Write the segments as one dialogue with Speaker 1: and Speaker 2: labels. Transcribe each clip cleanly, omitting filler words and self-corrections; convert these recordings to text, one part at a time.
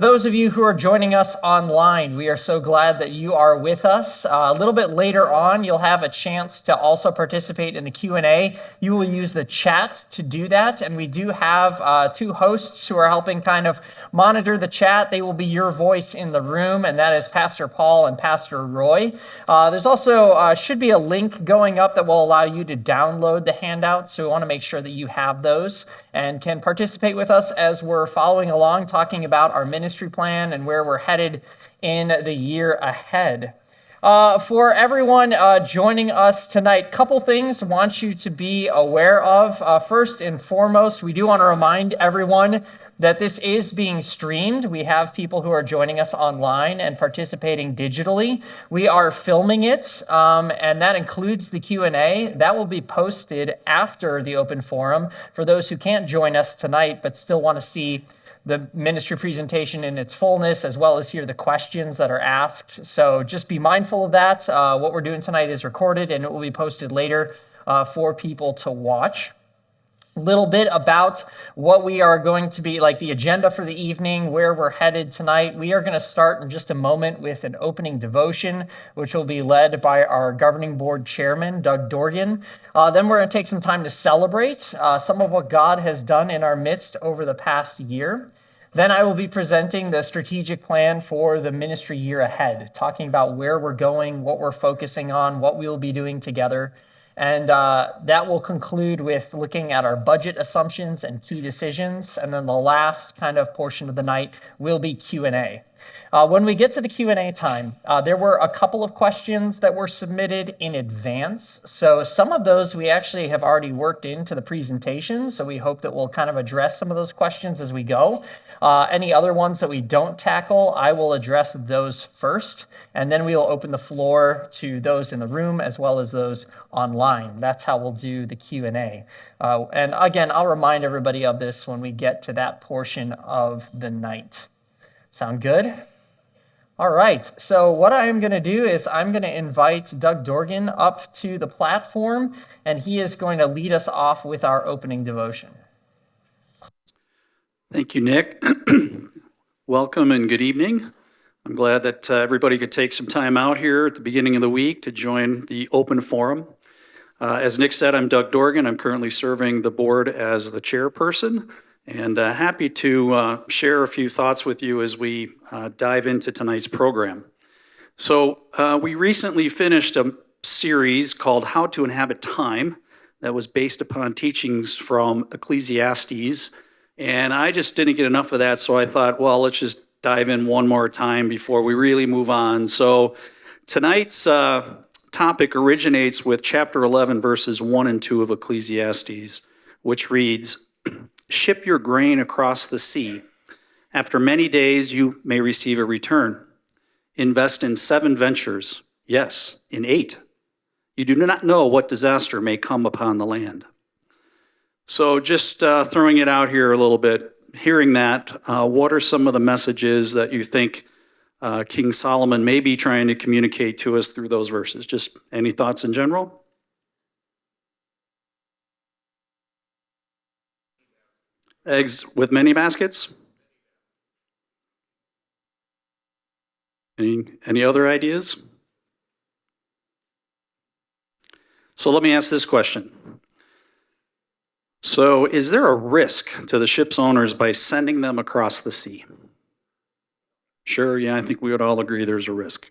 Speaker 1: Those of you who are joining us online, we are so glad that you are with us. A little bit later on, you'll have a chance to also participate in the Q&A. You will use the chat to do that, and we do have two hosts who are helping kind of monitor the chat. They will be your voice in the room, and that is Pastor Paul and Pastor Roy. There's also should be a link going up that will allow you to download the handouts, so we want to make sure that you have those and can participate with us as we're following along, talking about our ministry plan and where we're headed in the year ahead. For everyone joining us tonight, couple things I want you to be aware of. First and foremost, we do want to remind everyone that this is being streamed. We have people who are joining us online and participating digitally. We are filming it, and that includes the Q&A. That will be posted after the open forum for those who can't join us tonight but still want to see the ministry presentation in its fullness, as well as hear the questions that are asked. So just be mindful of that. What we're doing tonight is recorded, and it will be posted later for people to watch. Little bit about what we are going to be like, the agenda for the evening, where we're headed tonight. We are going to start in just a moment with an opening devotion, which will be led by our governing board chairman, Doug Dorgan. Then we're going to take some time to celebrate some of what God has done in our midst over the past year. Then I will be presenting the strategic plan for the ministry year ahead, talking about where we're going, what we're focusing on, what we'll be doing together. And that will conclude with looking at our budget assumptions and key decisions. And then the last kind of portion of the night will be Q&A. When we get to the Q&A time, there were a couple of questions that were submitted in advance. So some of those we actually have already worked into the presentation. So we hope that we'll kind of address some of those questions as we go. Any other ones that we don't tackle, I will address those first. And then we will open the floor to those in the room as well as those online. That's how we'll do the Q&A. And again, I'll remind everybody of this when we get to that portion of the night. Sound good? All right, so what I'm going to do is I'm going to invite Doug Dorgan up to the platform, and he is going to lead us off with our opening devotion.
Speaker 2: Thank you, Nick. Welcome and good evening. I'm glad that everybody could take some time out here at the beginning of the week to join the open forum. As Nick said, I'm Doug Dorgan. I'm currently serving the board as the chairperson, and happy to share a few thoughts with you as we dive into tonight's program. So we recently finished a series called How to Inhabit Time that was based upon teachings from Ecclesiastes, and I just didn't get enough of that, so I thought, well, let's just dive in one more time before we really move on. So tonight's topic originates with chapter 11, verses 1 and 2 of Ecclesiastes, which reads, "Ship your grain across the sea. After many days, you may receive a return. Invest in 7 ventures. Yes, in 8. You do not know what disaster may come upon the land." So just throwing it out here a little bit, hearing that, what are some of the messages that you think King Solomon may be trying to communicate to us through those verses? Just any thoughts in general? Eggs with many baskets? Any other ideas? So let me ask this question. So is there a risk to the ship's owners by sending them across the sea? Sure, yeah, I think we would all agree there's a risk.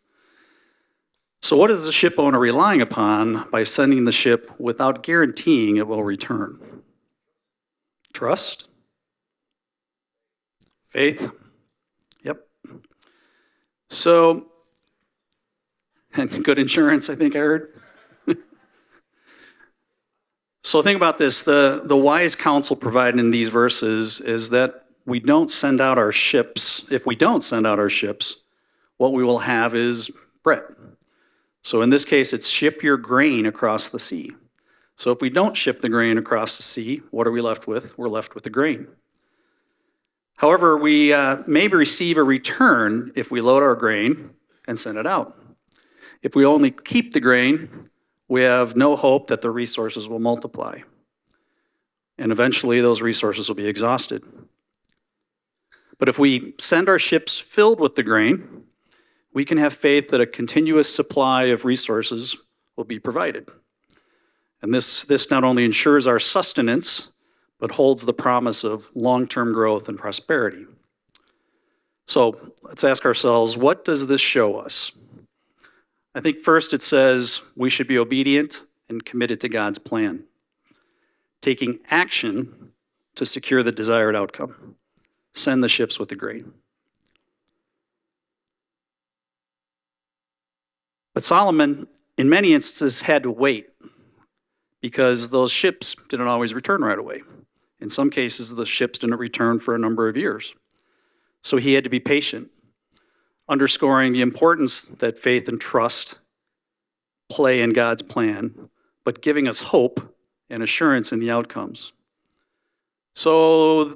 Speaker 2: So what is the ship owner relying upon by sending the ship without guaranteeing it will return? Trust? Faith? Yep. So, and good insurance, I think I heard. So think about this, the wise counsel provided in these verses is that we don't send out our ships. If we don't send out our ships, what we will have is bread. So in this case, it's ship your grain across the sea. So if we don't ship the grain across the sea, what are we left with? We're left with the grain. However, we may receive a return if we load our grain and send it out. If we only keep the grain, we have no hope that the resources will multiply. And eventually those resources will be exhausted. But if we send our ships filled with the grain, we can have faith that a continuous supply of resources will be provided. And this not only ensures our sustenance, but holds the promise of long-term growth and prosperity. So let's ask ourselves, what does this show us? I think first it says we should be obedient and committed to God's plan, taking action to secure the desired outcome. Send the ships with the grain. But Solomon, in many instances, had to wait because those ships didn't always return right away. In some cases, the ships didn't return for a number of years. So he had to be patient, underscoring the importance that faith and trust play in God's plan, but giving us hope and assurance in the outcomes. So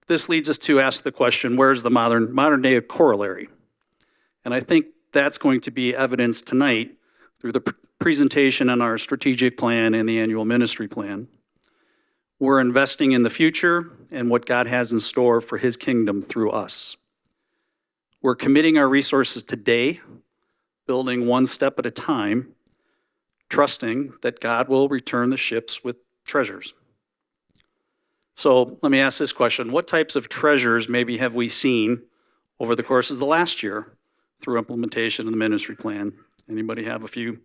Speaker 2: this leads us to ask the question, where's the modern day corollary? And I think that's going to be evidenced tonight through the presentation on our strategic plan and the annual ministry plan. We're investing in the future and what God has in store for his kingdom through us. We're committing our resources today, building one step at a time, trusting that God will return the ships with treasures. So let me ask this question. What types of treasures maybe have we seen over the course of the last year through implementation of the ministry plan? Anybody have a few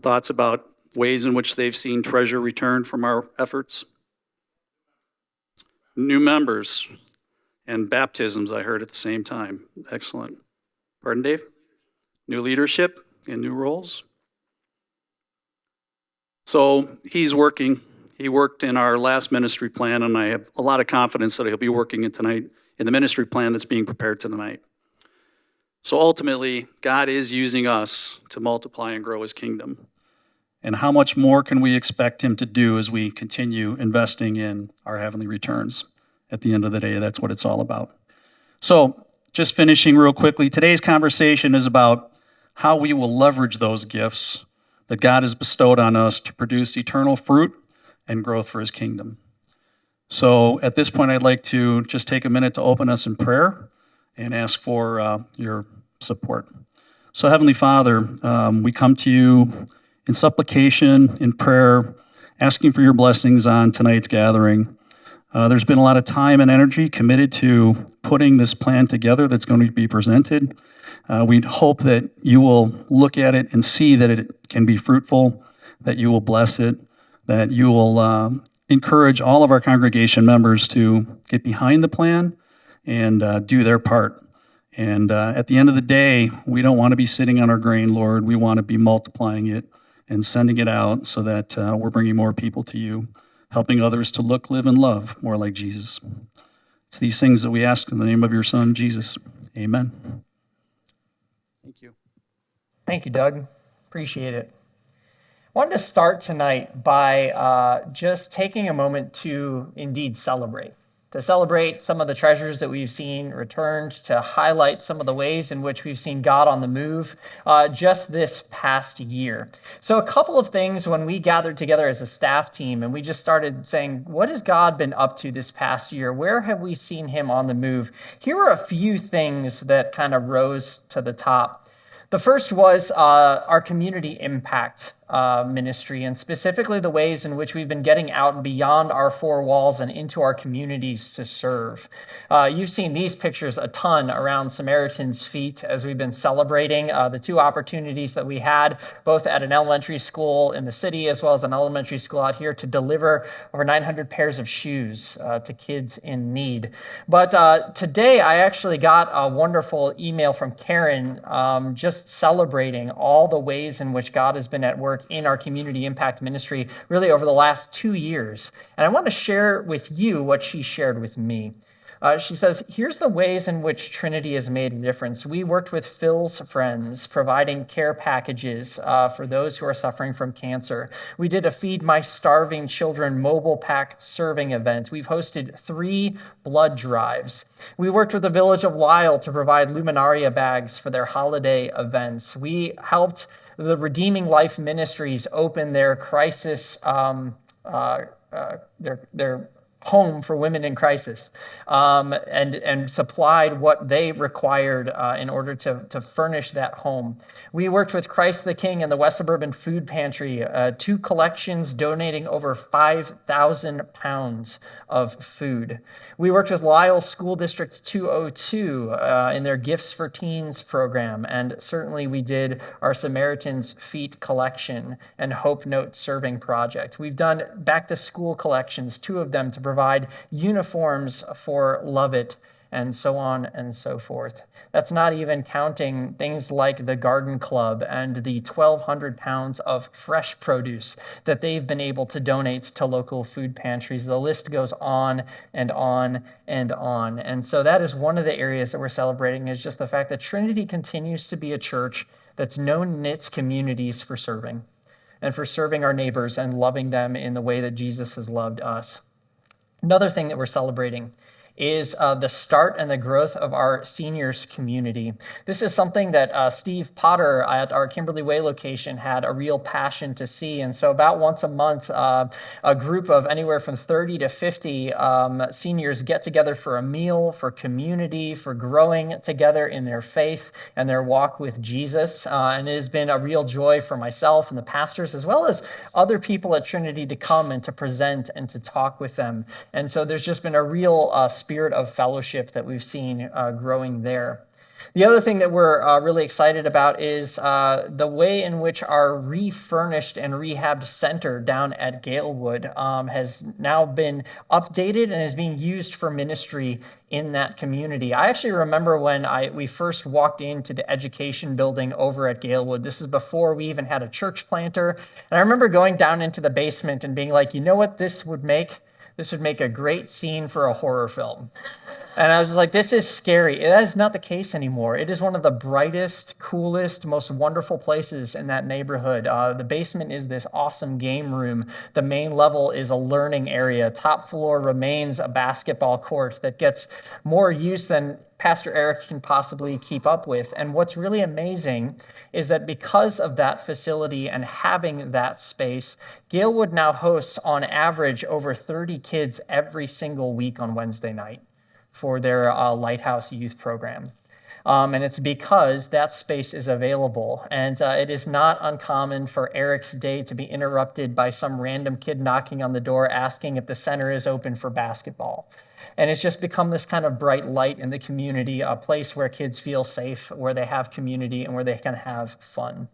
Speaker 2: thoughts about ways in which they've seen treasure returned from our efforts? New members and baptisms, I heard at the same time. Excellent. Pardon, Dave? New leadership and new roles. So he's working. He worked in our last ministry plan, and I have a lot of confidence that he'll be working in the ministry plan that's being prepared tonight. So ultimately, God is using us to multiply and grow his kingdom. And how much more can we expect him to do as we continue investing in our heavenly returns? At the end of the day, that's what it's all about. So just finishing real quickly, today's conversation is about how we will leverage those gifts that God has bestowed on us to produce eternal fruit and growth for his kingdom. So at this point, I'd like to just take a minute to open us in prayer and ask for your support. So Heavenly Father, we come to you in supplication, in prayer, asking for your blessings on tonight's gathering. There's been a lot of time and energy committed to putting this plan together that's going to be presented. We hope that you will look at it and see that it can be fruitful, that you will bless it, that you will encourage all of our congregation members to get behind the plan and do their part. And at the end of the day, we don't want to be sitting on our grain, Lord. We want to be multiplying it and sending it out so that we're bringing more people to you, helping others to look, live, and love more like Jesus. It's these things that we ask in the name of your Son, Jesus. Amen. Thank you.
Speaker 1: Thank you, Doug. Appreciate it. I wanted to start tonight by just taking a moment to indeed celebrate some of the treasures that we've seen returned, to highlight some of the ways in which we've seen God on the move just this past year. So a couple of things when we gathered together as a staff team and we just started saying, what has God been up to this past year? Where have we seen him on the move? Here are a few things that kind of rose to the top. The first was our community impact ministry, and specifically the ways in which we've been getting out beyond our four walls and into our communities to serve. You've seen these pictures a ton around Samaritan's Feet as we've been celebrating the two opportunities that we had, both at an elementary school in the city as well as an elementary school out here, to deliver over 900 pairs of shoes to kids in need. But today I actually got a wonderful email from Karen just celebrating all the ways in which God has been at work in our community impact ministry really over the last 2 years. And I want to share with you what she shared with me. She says, here's the ways in which Trinity has made a difference. We worked with Phil's friends, providing care packages for those who are suffering from cancer. We did a Feed My Starving Children mobile pack serving event. We've hosted 3 blood drives. We worked with the Village of Lyle to provide Luminaria bags for their holiday events. We helped the Redeeming Life Ministries open their crisis, their home for women in crisis, and supplied what they required in order to furnish that home. We worked with Christ the King and the West Suburban Food Pantry, two collections donating over 5,000 pounds of food. We worked with Lyle School District 202 in their Gifts for Teens program, and certainly we did our Samaritan's Feet collection and Hope Note serving project. We've done back to school collections, two of them, to provide uniforms for Lovett, and so on and so forth. That's not even counting things like the Garden Club and the 1,200 pounds of fresh produce that they've been able to donate to local food pantries. The list goes on and on and on. And so that is one of the areas that we're celebrating, is just the fact that Trinity continues to be a church that's known in its communities for serving, and for serving our neighbors and loving them in the way that Jesus has loved us. Another thing that we're celebrating is the start and the growth of our seniors community. This is something that Steve Potter at our Kimberly Way location had a real passion to see. And so about once a month, a group of anywhere from 30 to 50 seniors get together for a meal, for community, for growing together in their faith and their walk with Jesus. And it has been a real joy for myself and the pastors, as well as other people at Trinity, to come and to present and to talk with them. And so there's just been a real spirit of fellowship that we've seen growing there. The other thing that we're really excited about is the way in which our refurnished and rehabbed center down at Galewood has now been updated and is being used for ministry in that community. I actually remember when we first walked into the education building over at Galewood. This is before we even had a church planter. And I remember going down into the basement and being like, you know what this would make? This would make a great scene for a horror film. And I was like, this is scary. That is not the case anymore. It is one of the brightest, coolest, most wonderful places in that neighborhood. The basement is this awesome game room. The main level is a learning area. Top floor remains a basketball court that gets more use than Pastor Eric can possibly keep up with. And what's really amazing is that because of that facility and having that space, Galewood now hosts on average over 30 kids every single week on Wednesday night for their Lighthouse Youth Program. And it's because that space is available. And it is not uncommon for Eric's day to be interrupted by some random kid knocking on the door asking if the center is open for basketball. And it's just become this kind of bright light in the community, a place where kids feel safe, where they have community, and where they can have fun.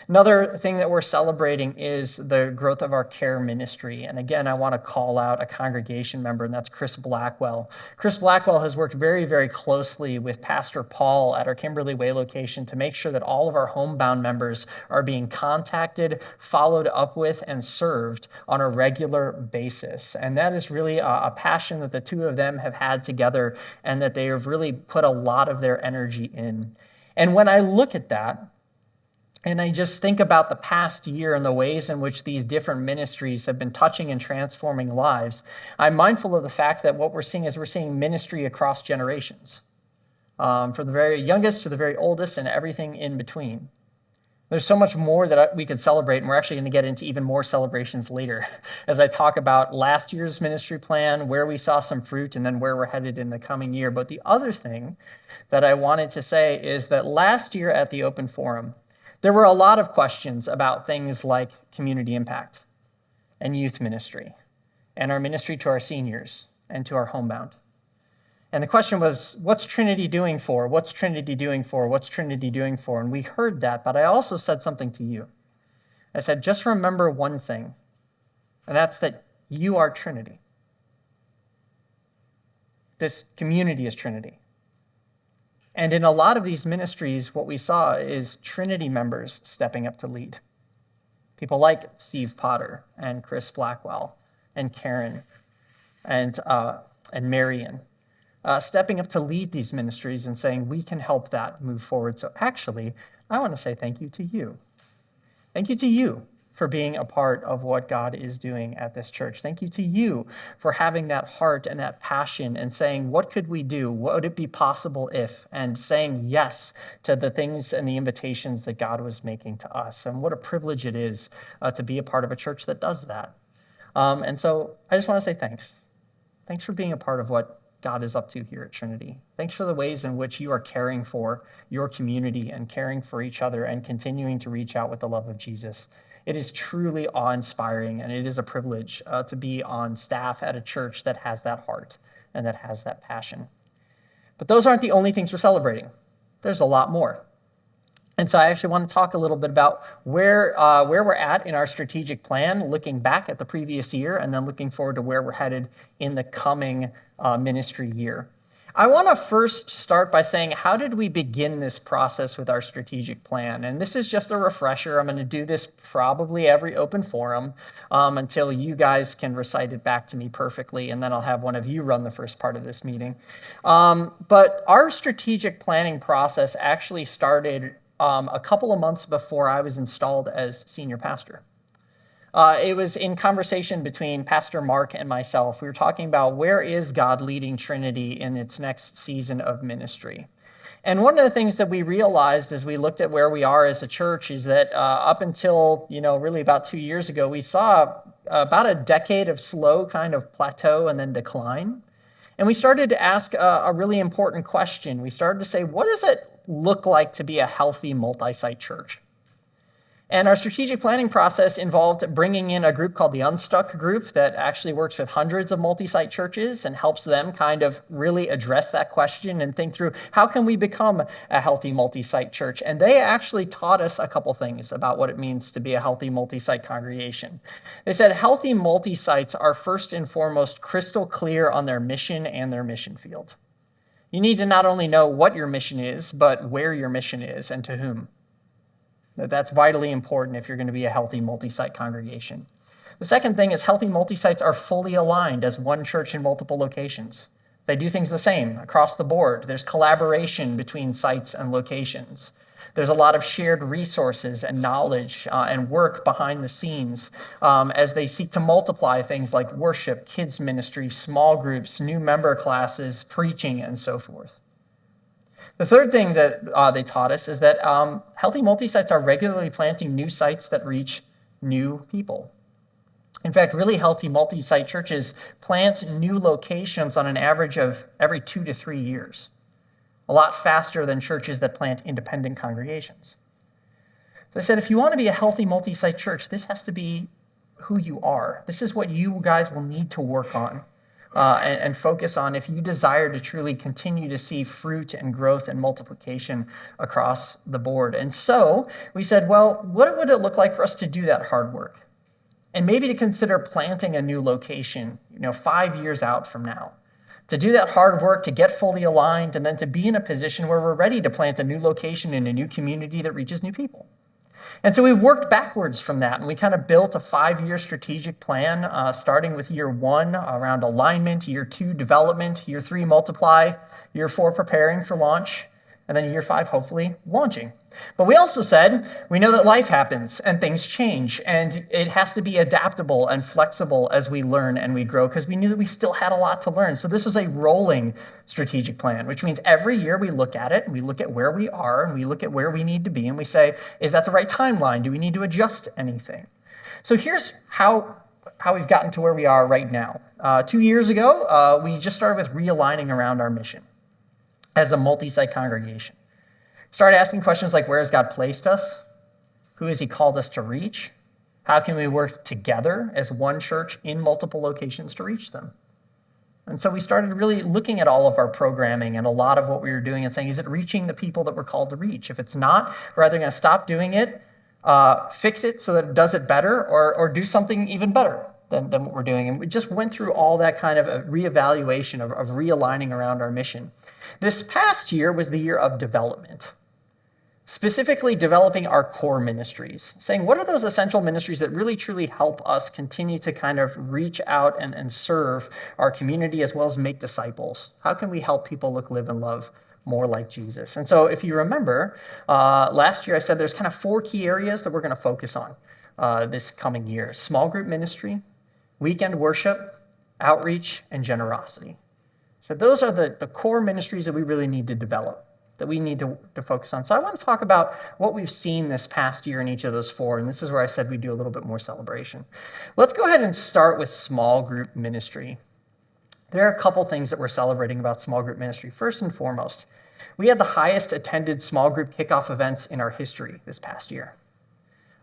Speaker 1: Another thing that we're celebrating is the growth of our care ministry. And again, I want to call out a congregation member, and that's Chris Blackwell. Chris Blackwell has worked very, very closely with Pastor Paul at our Kimberly Way location to make sure that all of our homebound members are being contacted, followed up with, and served on a regular basis. And that is really a passion that the two of them have had together, and that they have really put a lot of their energy in. And when I look at that, and I just think about the past year and the ways in which these different ministries have been touching and transforming lives, I'm mindful of the fact that what we're seeing ministry across generations, from the very youngest to the very oldest and everything in between. There's so much more that we could celebrate, and we're actually going to get into even more celebrations later as I talk about last year's ministry plan, where we saw some fruit, and then where we're headed in the coming year. But the other thing that I wanted to say is that last year at the Open Forum, there were a lot of questions about things like community impact and youth ministry and our ministry to our seniors and to our homebound. And the question was, what's Trinity doing for? What's Trinity doing for? What's Trinity doing for? And we heard that, but I also said something to you. I said, just remember one thing, and that's that you are Trinity. This community is Trinity. And in a lot of these ministries, what we saw is Trinity members stepping up to lead. People like Steve Potter and Chris Blackwell and Karen and Marion stepping up to lead these ministries and saying, we can help that move forward. So actually, I want to say thank you to you. Thank you to you for being a part of what God is doing at this church. Thank you to you for having that heart and that passion and saying, what could we do? What would it be possible if? And saying yes to the things and the invitations that God was making to us. And what a privilege it is to be a part of a church that does that. And so I just want to say thanks. Thanks for being a part of what God is up to here at Trinity. Thanks for the ways in which you are caring for your community and caring for each other and continuing to reach out with the love of Jesus. It is truly awe-inspiring, and it is a privilege to be on staff at a church that has that heart and that has that passion. But those aren't the only things we're celebrating. There's a lot more. And so I actually want to talk a little bit about where we're at in our strategic plan, looking back at the previous year and then looking forward to where we're headed in the coming ministry year. I want to first start by saying, how did we begin this process with our strategic plan? And this is just a refresher. I'm going to do this probably every open forum until you guys can recite it back to me perfectly, and then I'll have one of you run the first part of this meeting. But our strategic planning process actually started a couple of months before I was installed as senior pastor. It was in conversation between Pastor Mark and myself. We were talking about where is God leading Trinity in its next season of ministry. And one of the things that we realized as we looked at where we are as a church is that up until, really about 2 years ago, we saw about a decade of slow kind of plateau and then decline. And we started to ask a really important question. We started to say, what does it look like to be a healthy multi-site church? And our strategic planning process involved bringing in a group called the Unstuck Group that actually works with hundreds of multi-site churches and helps them kind of really address that question and think through, how can we become a healthy multi-site church? And they actually taught us a couple things about what it means to be a healthy multi-site congregation. They said healthy multi-sites are first and foremost crystal clear on their mission and their mission field. You need to not only know what your mission is, but where your mission is and to whom. That's vitally important if you're going to be a healthy multi-site congregation. The second thing is healthy multi-sites are fully aligned as one church in multiple locations. They do things the same across the board. There's collaboration between sites and locations. There's a lot of shared resources and knowledge and work behind the scenes as they seek to multiply things like worship, kids ministry, small groups, new member classes, preaching, and so forth. The third thing that they taught us is that healthy multi-sites are regularly planting new sites that reach new people. In fact, really healthy multi-site churches plant new locations on an average of every 2 to 3 years, a lot faster than churches that plant independent congregations. They said, if you want to be a healthy multi-site church, this has to be who you are. This is what you guys will need to work on. And focus on if you desire to truly continue to see fruit and growth and multiplication across the board. And so we said, well, what would it look like for us to do that hard work? And maybe to consider planting a new location, 5 years out from now. To do that hard work, to get fully aligned, and then to be in a position where we're ready to plant a new location in a new community that reaches new people. And so we've worked backwards from that, and we kind of built a 5-year strategic plan, starting with year 1 around alignment, year 2 development, year 3 multiply, year 4 preparing for launch, and then year 5 hopefully launching. But we also said we know that life happens and things change, and it has to be adaptable and flexible as we learn and we grow, because we knew that we still had a lot to learn. So this was a rolling strategic plan, which means every year we look at it and we look at where we are and we look at where we need to be and we say, is that the right timeline? Do we need to adjust anything? So here's how we've gotten to where we are right now. 2 years ago, we just started with realigning around our mission as a multi-site congregation. Started asking questions like, where has God placed us? Who has he called us to reach? How can we work together as one church in multiple locations to reach them? And so we started really looking at all of our programming and a lot of what we were doing and saying, is it reaching the people that we're called to reach? If it's not, we're either going to stop doing it, fix it so that it does it better, or do something even better than what we're doing. And we just went through all that kind of a reevaluation of realigning around our mission. This past year was the year of development. Specifically developing our core ministries, saying what are those essential ministries that really truly help us continue to kind of reach out and serve our community as well as make disciples? How can we help people look, live, and love more like Jesus? And so if you remember, last year I said there's kind of 4 key areas that we're going to focus on this coming year: small group ministry, weekend worship, outreach, and generosity. So those are the core ministries that we really need to develop, that we need to focus on. So I want to talk about what we've seen this past year in each of those 4, and this is where I said we do a little bit more celebration. Let's go ahead and start with small group ministry. There are a couple things that we're celebrating about small group ministry. First and foremost, we had the highest attended small group kickoff events in our history this past year,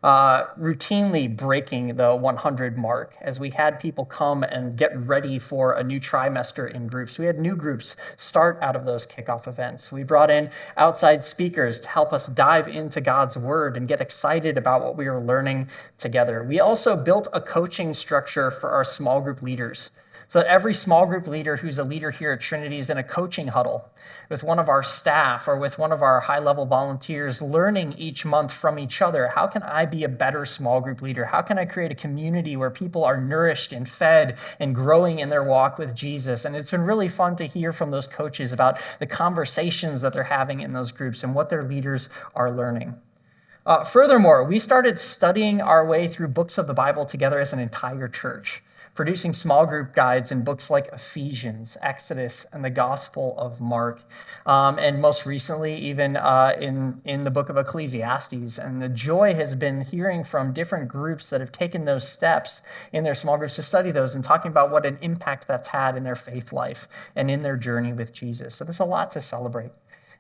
Speaker 1: routinely breaking the 100 mark as we had people come and get ready for a new trimester in groups. We had new groups start out of those kickoff events. We brought in outside speakers to help us dive into God's word and get excited about what we were learning together. We also built a coaching structure for our small group leaders, so that every small group leader who's a leader here at Trinity is in a coaching huddle with one of our staff or with one of our high-level volunteers, learning each month from each other. How can I be a better small group leader? How can I create a community where people are nourished and fed and growing in their walk with Jesus? And it's been really fun to hear from those coaches about the conversations that they're having in those groups and what their leaders are learning. Furthermore, we started studying our way through books of the Bible together as an entire church, producing small group guides in books like Ephesians, Exodus, and the Gospel of Mark, and most recently even in the book of Ecclesiastes. And the joy has been hearing from different groups that have taken those steps in their small groups to study those and talking about what an impact that's had in their faith life and in their journey with Jesus. So there's a lot to celebrate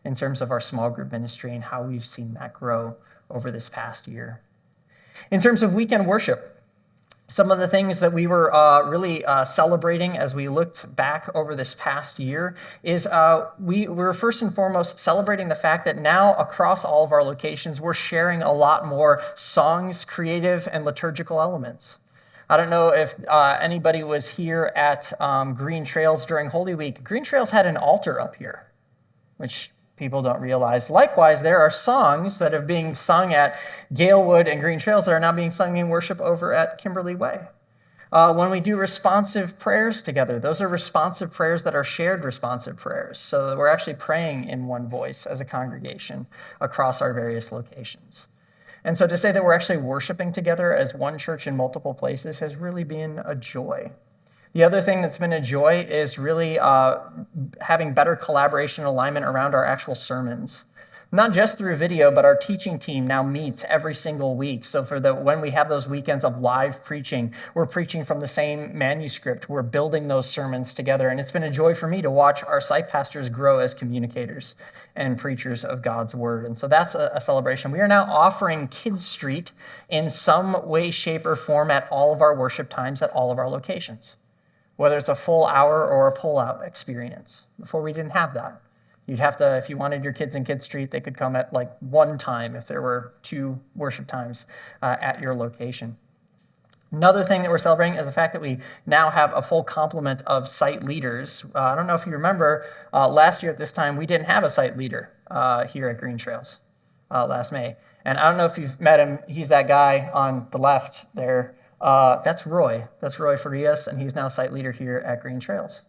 Speaker 1: in terms of our small group ministry and how we've seen that grow over this past year. In terms of weekend worship, some of the things that we were really celebrating as we looked back over this past year is we were first and foremost celebrating the fact that now across all of our locations, we're sharing a lot more songs, creative, and liturgical elements. I don't know if anybody was here at Green Trails during Holy Week. Green Trails had an altar up here, which people don't realize. Likewise, there are songs that are being sung at Galewood and Green Trails that are now being sung in worship over at Kimberly Way. When we do responsive prayers together, those are responsive prayers that are shared responsive prayers, so that we're actually praying in one voice as a congregation across our various locations. And so to say that we're actually worshiping together as one church in multiple places has really been a joy. The other thing that's been a joy is really having better collaboration and alignment around our actual sermons. Not just through video, but our teaching team now meets every single week. So when we have those weekends of live preaching, we're preaching from the same manuscript. We're building those sermons together. And it's been a joy for me to watch our site pastors grow as communicators and preachers of God's word. And so that's a celebration. We are now offering Kids Street in some way, shape, or form at all of our worship times at all of our locations, whether it's a full hour or a pull-out experience. Before we didn't have that. You'd have to, if you wanted your kids in Kids Street, they could come at like one time if there were 2 worship times at your location. Another thing that we're celebrating is the fact that we now have a full complement of site leaders. I don't know if you remember, last year at this time, we didn't have a site leader here at Green Trails last May. And I don't know if you've met him. He's that guy on the left there. That's Roy. That's Roy Farias, and he's now site leader here at Green Trails.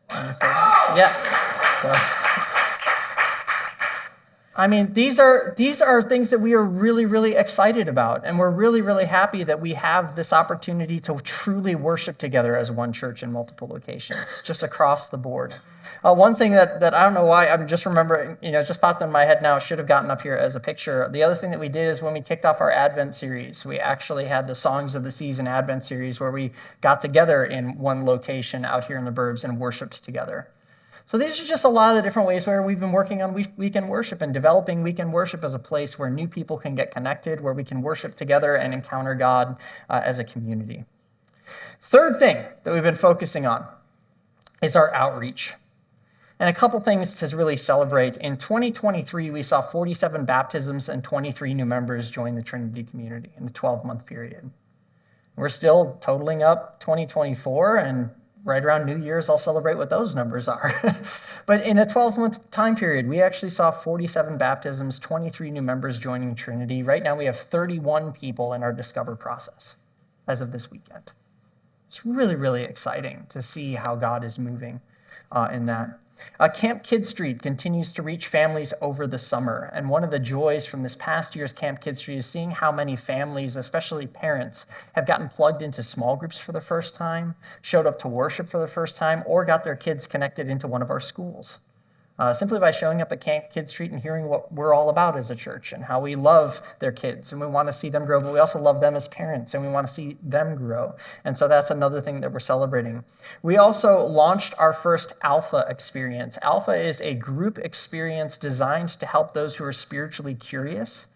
Speaker 1: I mean, these are things that we are really, really excited about, and we're really, really happy that we have this opportunity to truly worship together as one church in multiple locations, just across the board. One thing that I don't know why I'm just remembering, it just popped in my head now, should have gotten up here as a picture. The other thing that we did is when we kicked off our Advent series, we actually had the Songs of the Season Advent series where we got together in one location out here in the burbs and worshiped together. So these are just a lot of the different ways where we've been working on weekend worship and developing weekend worship as a place where new people can get connected, where we can worship together and encounter God as a community. Third thing that we've been focusing on is our outreach. And a couple things to really celebrate. In 2023, we saw 47 baptisms and 23 new members join the Trinity community in a 12-month period. We're still totaling up 2024, and right around New Year's, I'll celebrate what those numbers are. But in a 12-month time period, we actually saw 47 baptisms, 23 new members joining Trinity. Right now, we have 31 people in our Discover process as of this weekend. It's really, really exciting to see how God is moving in that. Camp Kid Street continues to reach families over the summer. And one of the joys from this past year's Camp Kid Street is seeing how many families, especially parents, have gotten plugged into small groups for the first time, showed up to worship for the first time, or got their kids connected into one of our schools. simply by showing up at Camp Kid Street and hearing what we're all about as a church and how we love their kids and we want to see them grow, but we also love them as parents and we want to see them grow. And so that's another thing that we're celebrating. We also launched our first Alpha experience. Alpha is a group experience designed to help those who are spiritually curious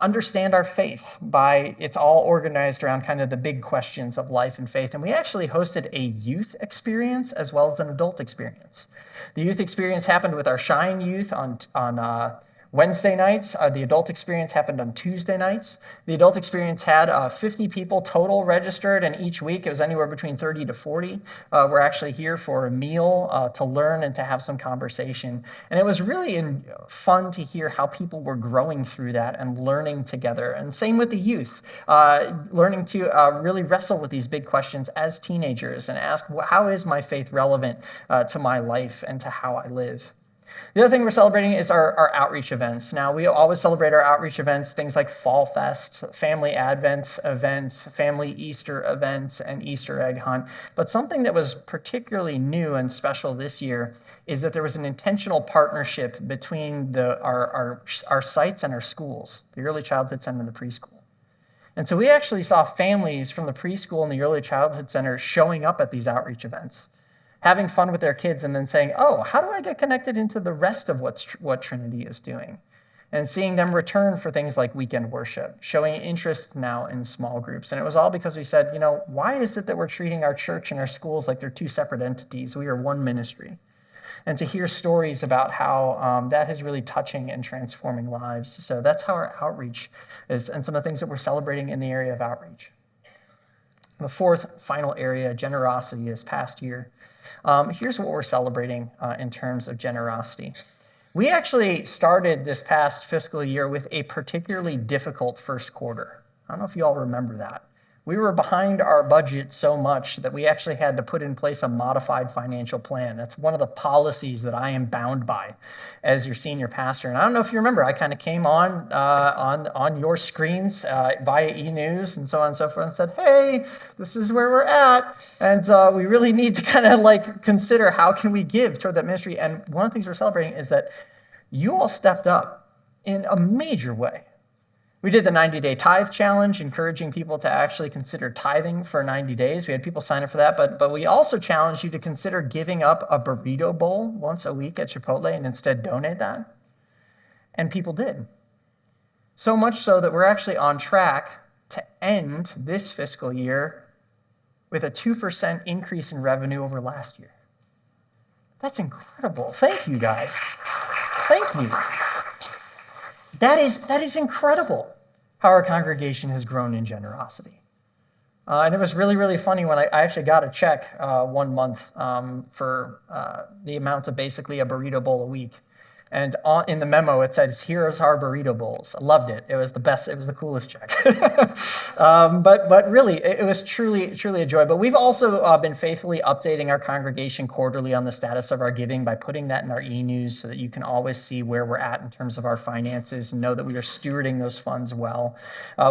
Speaker 1: understand our faith. It's all organized around kind of the big questions of life and faith. And we actually hosted a youth experience as well as an adult experience. The youth experience happened with our Shine youth on Wednesday nights. The adult experience happened on Tuesday nights. The adult experience had 50 people total registered, and each week it was anywhere between 30 to 40. We're actually here for a meal to learn and to have some conversation. And it was really fun to hear how people were growing through that and learning together. And same with the youth, learning to really wrestle with these big questions as teenagers and ask, how is my faith relevant to my life and to how I live? The other thing we're celebrating is our outreach events. Now, we always celebrate our outreach events, things like Fall Fest, Family Advent events, Family Easter events, and Easter egg hunt. But something that was particularly new and special this year is that there was an intentional partnership between our sites and our schools, the early childhood center and the preschool. And so we actually saw families from the preschool and the early childhood center showing up at these outreach events, having fun with their kids, and then saying, oh, how do I get connected into the rest of what Trinity is doing? And seeing them return for things like weekend worship, showing interest now in small groups. And it was all because we said, why is it that we're treating our church and our schools like they're two separate entities? We are one ministry. And to hear stories about how that is really touching and transforming lives. So that's how our outreach is, and some of the things that we're celebrating in the area of outreach. The fourth final area, generosity, this past year. Here's what we're celebrating in terms of generosity. We actually started this past fiscal year with a particularly difficult first quarter. I don't know if you all remember that. We were behind our budget so much that we actually had to put in place a modified financial plan. That's one of the policies that I am bound by as your senior pastor. And I don't know if you remember, I kind of came on your screens via e-news and so on and so forth and said, hey, this is where we're at. And we really need to kind of consider how can we give toward that ministry. And one of the things we're celebrating is that you all stepped up in a major way. We did the 90-day tithe challenge, encouraging people to actually consider tithing for 90 days. We had people sign up for that, but we also challenged you to consider giving up a burrito bowl once a week at Chipotle and instead donate that. And people did. So much so that we're actually on track to end this fiscal year with a 2% increase in revenue over last year. That's incredible. Thank you, guys. Thank you. That is incredible how our congregation has grown in generosity. And it was really, really funny when I actually got a check 1 month for the amount of basically a burrito bowl a week. And in the memo, it says, here's our burrito bowls. I loved it. It was the best. It was the coolest check. But really, it was truly, truly a joy. But we've also been faithfully updating our congregation quarterly on the status of our giving by putting that in our e-news so that you can always see where we're at in terms of our finances and know that we are stewarding those funds well.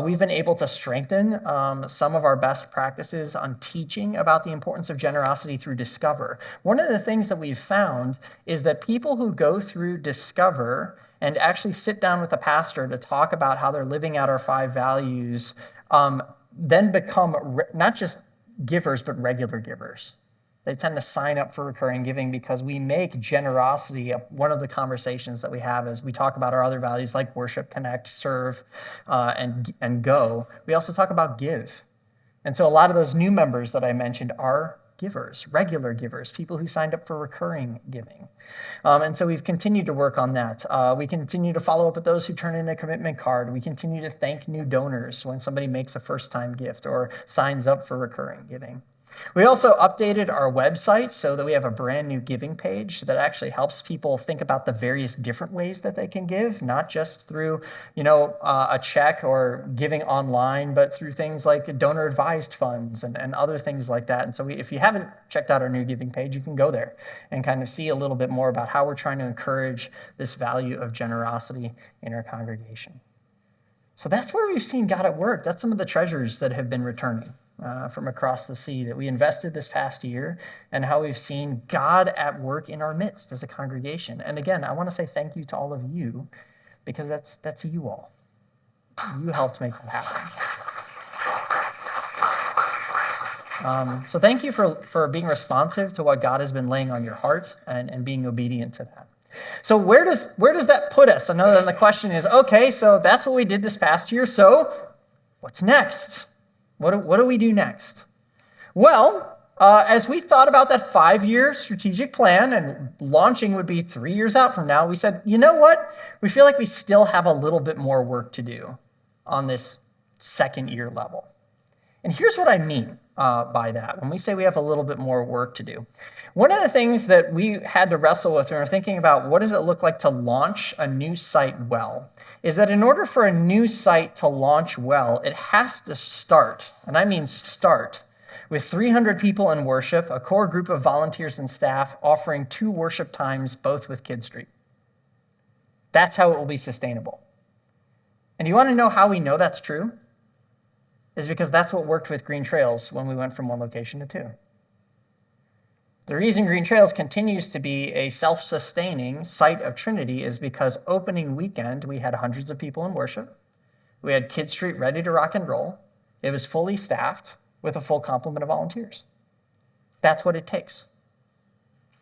Speaker 1: We've been able to strengthen some of our best practices on teaching about the importance of generosity through Discover. One of the things that we've found is that people who go through Discover and actually sit down with a pastor to talk about how they're living out our 5 values, then become not just givers, but regular givers. They tend to sign up for recurring giving because we make generosity one of the conversations that we have as we talk about our other values like worship, connect, serve, and go. We also talk about give. And so a lot of those new members that I mentioned are givers, regular givers, people who signed up for recurring giving. And so we've continued to work on that. We continue to follow up with those who turn in a commitment card. We continue to thank new donors when somebody makes a first-time gift or signs up for recurring giving. We also updated our website so that we have a brand new giving page that actually helps people think about the various different ways that they can give, not just through, a check or giving online, but through things like donor advised funds and other things like that. And so if you haven't checked out our new giving page, you can go there and kind of see a little bit more about how we're trying to encourage this value of generosity in our congregation. So that's where we've seen God at work. That's some of the treasures that have been returning. from across the sea that we invested this past year and how we've seen God at work in our midst as a congregation. And again, I want to say thank you to all of you because that's you all. You helped make that happen. So thank you for being responsive to what God has been laying on your heart and being obedient to that. So where does that put us? I know that the question is, okay, so that's what we did this past year. So what's next? What do we do next? Well, as we thought about that 5-year strategic plan, and launching would be 3 years out from now, we said, you know what? We feel like we still have a little bit more work to do on this second year level. And here's what I mean by that when we say we have a little bit more work to do. One of the things that we had to wrestle with when we're thinking about what does it look like to launch a new site well is that in order for a new site to launch well, it has to start, and I mean start, with 300 people in worship, a core group of volunteers and staff offering 2 worship times, both with Kid Street. That's how it will be sustainable. And you want to know how we know that's true? Is because that's what worked with Green Trails when we went from 1 location to 2. The reason Green Trails continues to be a self-sustaining site of Trinity is because opening weekend, we had hundreds of people in worship. We had Kid Street ready to rock and roll. It was fully staffed with a full complement of volunteers. That's what it takes.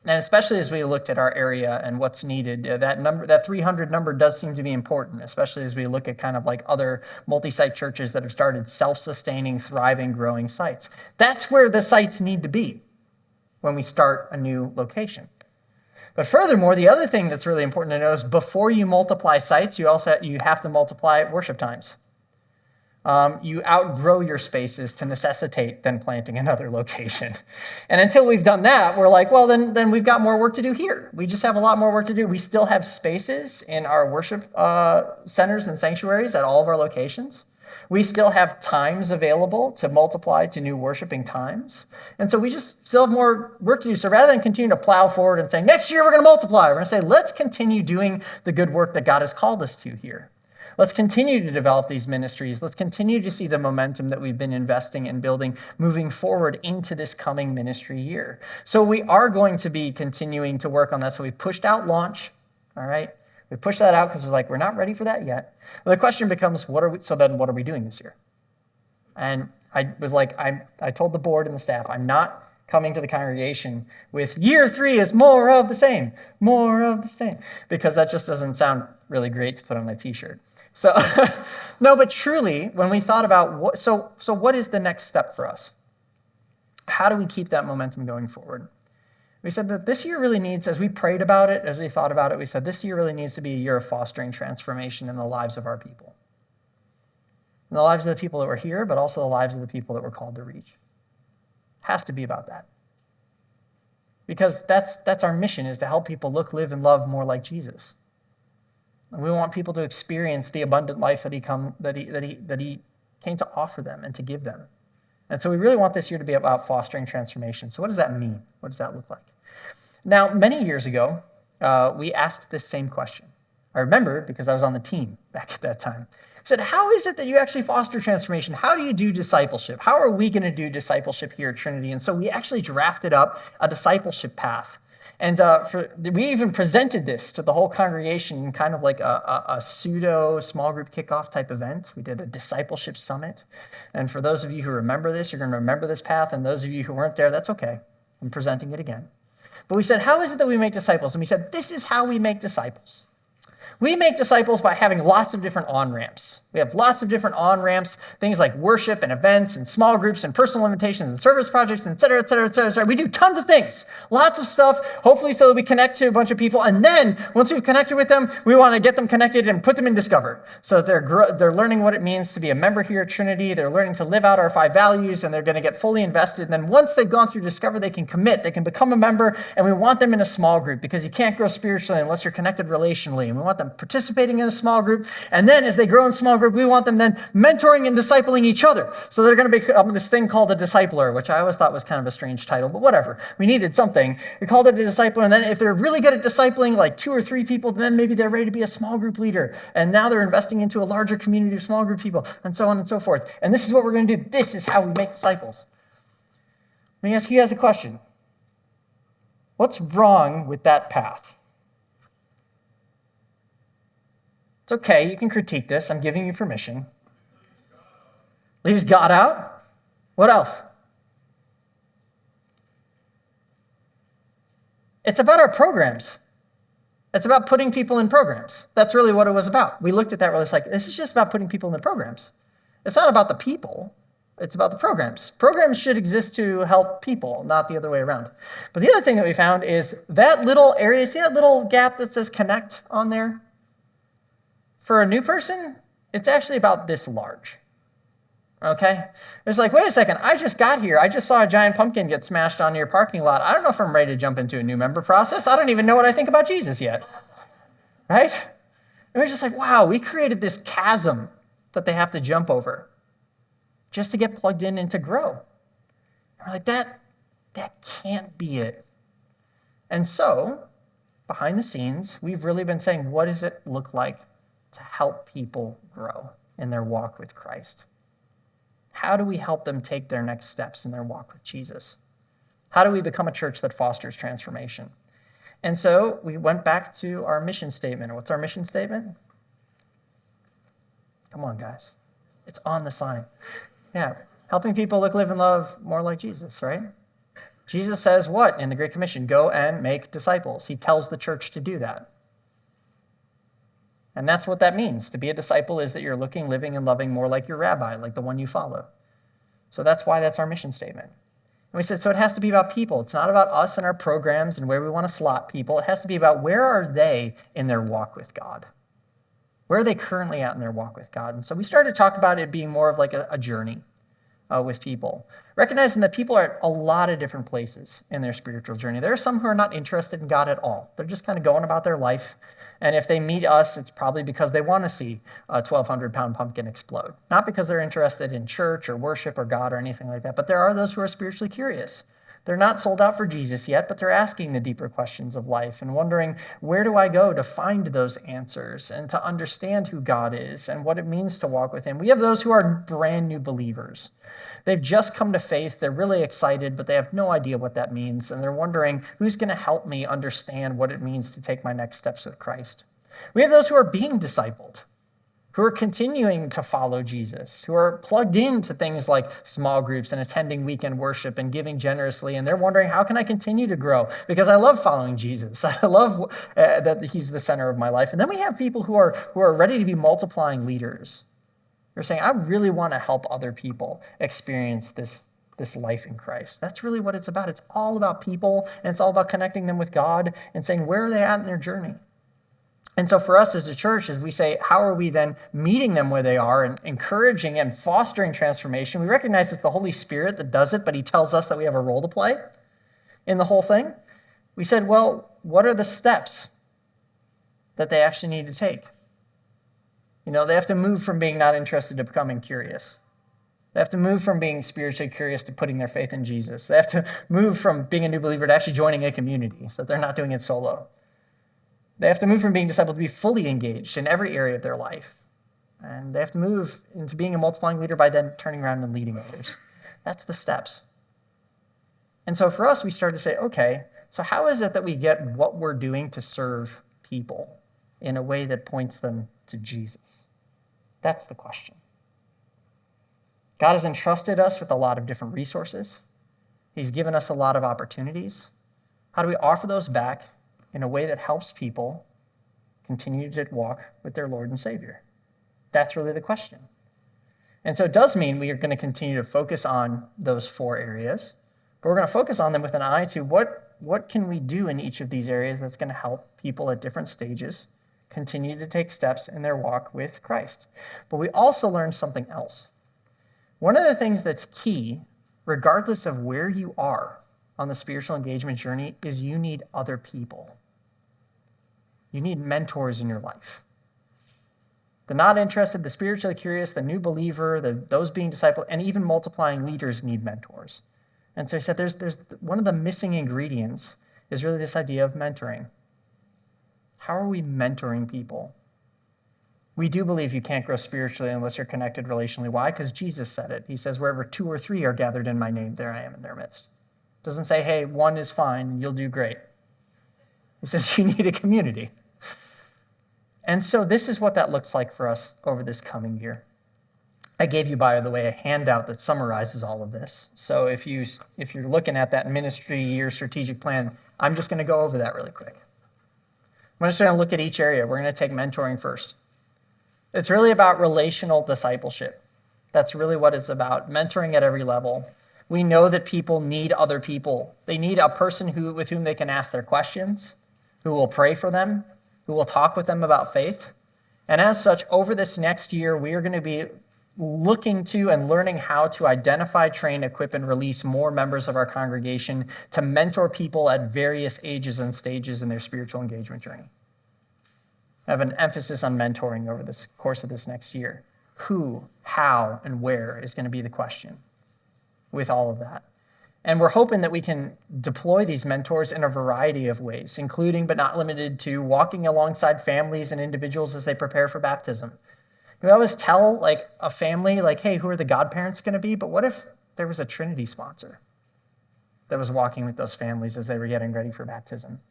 Speaker 1: And especially as we looked at our area and what's needed, that 300 number does seem to be important, especially as we look at kind of like other multi-site churches that have started self-sustaining, thriving, growing sites. That's where the sites need to be when we start a new location. But furthermore, the other thing that's really important to know is before you multiply sites, you have to multiply worship times. You outgrow your spaces to necessitate then planting another location. And until we've done that, we're like, well, then we've got more work to do here. We just have a lot more work to do. We still have spaces in our worship centers and sanctuaries at all of our locations. We still have times available to multiply to new worshiping times. And so we just still have more work to do. So rather than continue to plow forward and say, next year we're going to multiply, we're going to say, let's continue doing the good work that God has called us to here. Let's continue to develop these ministries. Let's continue to see the momentum that we've been investing and building moving forward into this coming ministry year. So we are going to be continuing to work on that. So we pushed out launch, all right? We pushed that out because we're not ready for that yet. Well, the question becomes, what are we doing this year? And I was like, I told the board and the staff, I'm not coming to the congregation with year 3 is more of the same, because that just doesn't sound really great to put on a t-shirt. So, no, but truly, when we thought about what is the next step for us? How do we keep that momentum going forward? We said that this year really needs, as we prayed about it, as we thought about it, we said this year really needs to be a year of fostering transformation in the lives of our people. In the lives of the people that were here, but also the lives of the people that we're called to reach. It has to be about that. Because that's our mission, is to help people look, live, and love more like Jesus. And we want people to experience the abundant life that he came to offer them and to give them. And so we really want this year to be about fostering transformation. So what does that mean? What does that look like? Now, many years ago, we asked this same question. I remember because I was on the team back at that time. I said, how is it that you actually foster transformation? How do you do discipleship? How are we going to do discipleship here at Trinity? And so we actually drafted up a discipleship path. And we even presented this to the whole congregation in kind of like a pseudo small group kickoff type event. We did a discipleship summit. And for those of you who remember this, you're going to remember this path. And those of you who weren't there, that's okay. I'm presenting it again. But we said, how is it that we make disciples? And we said, this is how we make disciples. We make disciples by having lots of different on-ramps. We have lots of different on-ramps, things like worship and events and small groups and personal invitations and service projects, et cetera, et cetera, et cetera, et cetera. We do tons of things, lots of stuff, hopefully so that we connect to a bunch of people. And then once we've connected with them, we want to get them connected and put them in Discover. So they're learning what it means to be a member here at Trinity. They're learning to live out our 5 values, and they're going to get fully invested. And then once they've gone through Discover, they can commit, they can become a member, and we want them in a small group because you can't grow spiritually unless you're connected relationally. And we want them participating in a small group. And then as they grow in small group, we want them then mentoring and discipling each other. So they're going to become this thing called a discipler, which I always thought was kind of a strange title, but whatever. We needed something. We called it a discipler. And then if they're really good at discipling like 2 or 3 people, then maybe they're ready to be a small group leader. And now they're investing into a larger community of small group people, and so on and so forth. And this is what we're going to do. This is how we make disciples. Let me ask you guys a question. What's wrong with that path? It's okay. You can critique this. I'm giving you permission. Leaves God out? What else? It's about our programs. It's about putting people in programs. That's really what it was about. We looked at that, it's like, this is just about putting people in the programs. It's not about the people. It's about the programs. Programs should exist to help people, not the other way around. But the other thing that we found is that little area, see that little gap that says connect on there? For a new person, it's actually about this large. Okay? It's like, wait a second, I just got here. I just saw a giant pumpkin get smashed onto your parking lot. I don't know if I'm ready to jump into a new member process. I don't even know what I think about Jesus yet. Right? And we're just like, wow, we created this chasm that they have to jump over just to get plugged in and to grow. And we're like, that can't be it. And so, behind the scenes, we've really been saying, what does it look like to help people grow in their walk with Christ? How do we help them take their next steps in their walk with Jesus? How do we become a church that fosters transformation? And so we went back to our mission statement. What's our mission statement? Come on, guys. It's on the sign. Yeah, helping people look, live, and love more like Jesus, right? Jesus says what in the Great Commission? Go and make disciples. He tells the church to do that. And that's what that means. To be a disciple is that you're looking, living, and loving more like your rabbi, like the one you follow. So that's why that's our mission statement. And we said, so it has to be about people. It's not about us and our programs and where we want to slot people. It has to be about where are they in their walk with God? Where are they currently at in their walk with God? And so we started to talk about it being more of like a journey with people, recognizing that people are at a lot of different places in their spiritual journey. There are some who are not interested in God at all. They're just kind of going about their life. And if they meet us, it's probably because they want to see a 1,200-pound pumpkin explode. Not because they're interested in church or worship or God or anything like that, but there are those who are spiritually curious. They're not sold out for Jesus yet, but they're asking the deeper questions of life and wondering, where do I go to find those answers and to understand who God is and what it means to walk with him? We have those who are brand new believers. They've just come to faith. They're really excited, but they have no idea what that means. And they're wondering, who's going to help me understand what it means to take my next steps with Christ? We have those who are being discipled, who are continuing to follow Jesus, who are plugged into things like small groups and attending weekend worship and giving generously. And they're wondering, how can I continue to grow? Because I love following Jesus. I love that he's the center of my life. And then we have people who are ready to be multiplying leaders. They're saying, I really want to help other people experience this life in Christ. That's really what it's about. It's all about people, and it's all about connecting them with God and saying, where are they at in their journey? And so for us as a church, as we say, how are we then meeting them where they are and encouraging and fostering transformation? We recognize it's the Holy Spirit that does it, but he tells us that we have a role to play in the whole thing. We said, well, what are the steps that they actually need to take? You know, they have to move from being not interested to becoming curious. They have to move from being spiritually curious to putting their faith in Jesus. They have to move from being a new believer to actually joining a community so that they're not doing it solo. They have to move from being discipled to be fully engaged in every area of their life. And they have to move into being a multiplying leader by then turning around and leading others. That's the steps. And so for us, we started to say, okay, so how is it that we get what we're doing to serve people in a way that points them to Jesus? That's the question. God has entrusted us with a lot of different resources. He's given us a lot of opportunities. How do we offer those back in a way that helps people continue to walk with their Lord and Savior? That's really the question. And so it does mean we are going to continue to focus on those 4 areas, but we're going to focus on them with an eye to what can we do in each of these areas that's going to help people at different stages continue to take steps in their walk with Christ. But we also learned something else. One of the things that's key, regardless of where you are on the spiritual engagement journey, is you need other people. You need mentors in your life. The not interested, the spiritually curious, the new believer, those being discipled, and even multiplying leaders need mentors. And so he said there's one of the missing ingredients is really this idea of mentoring. How are we mentoring people? We do believe you can't grow spiritually unless you're connected relationally. Why? Because Jesus said it. He says, wherever 2 or 3 are gathered in my name, there I am in their midst. Doesn't say, hey, 1 is fine, you'll do great. He says you need a community. And so this is what that looks like for us over this coming year. I gave you, by the way, a handout that summarizes all of this. So if you're looking at that ministry year strategic plan, I'm just going to go over that really quick. I'm just going to look at each area. We're going to take mentoring first. It's really about relational discipleship. That's really what it's about, mentoring at every level. We know that people need other people. They need a person with whom they can ask their questions, who will pray for them, who will talk with them about faith. And as such, over this next year, we are going to be looking to and learning how to identify, train, equip, and release more members of our congregation to mentor people at various ages and stages in their spiritual engagement journey. I have an emphasis on mentoring over the course of this next year. Who, how, and where is going to be the question with all of that. And we're hoping that we can deploy these mentors in a variety of ways, including but not limited to walking alongside families and individuals as they prepare for baptism. We always tell a family, hey, who are the godparents going to be? But what if there was a Trinity sponsor that was walking with those families as they were getting ready for baptism?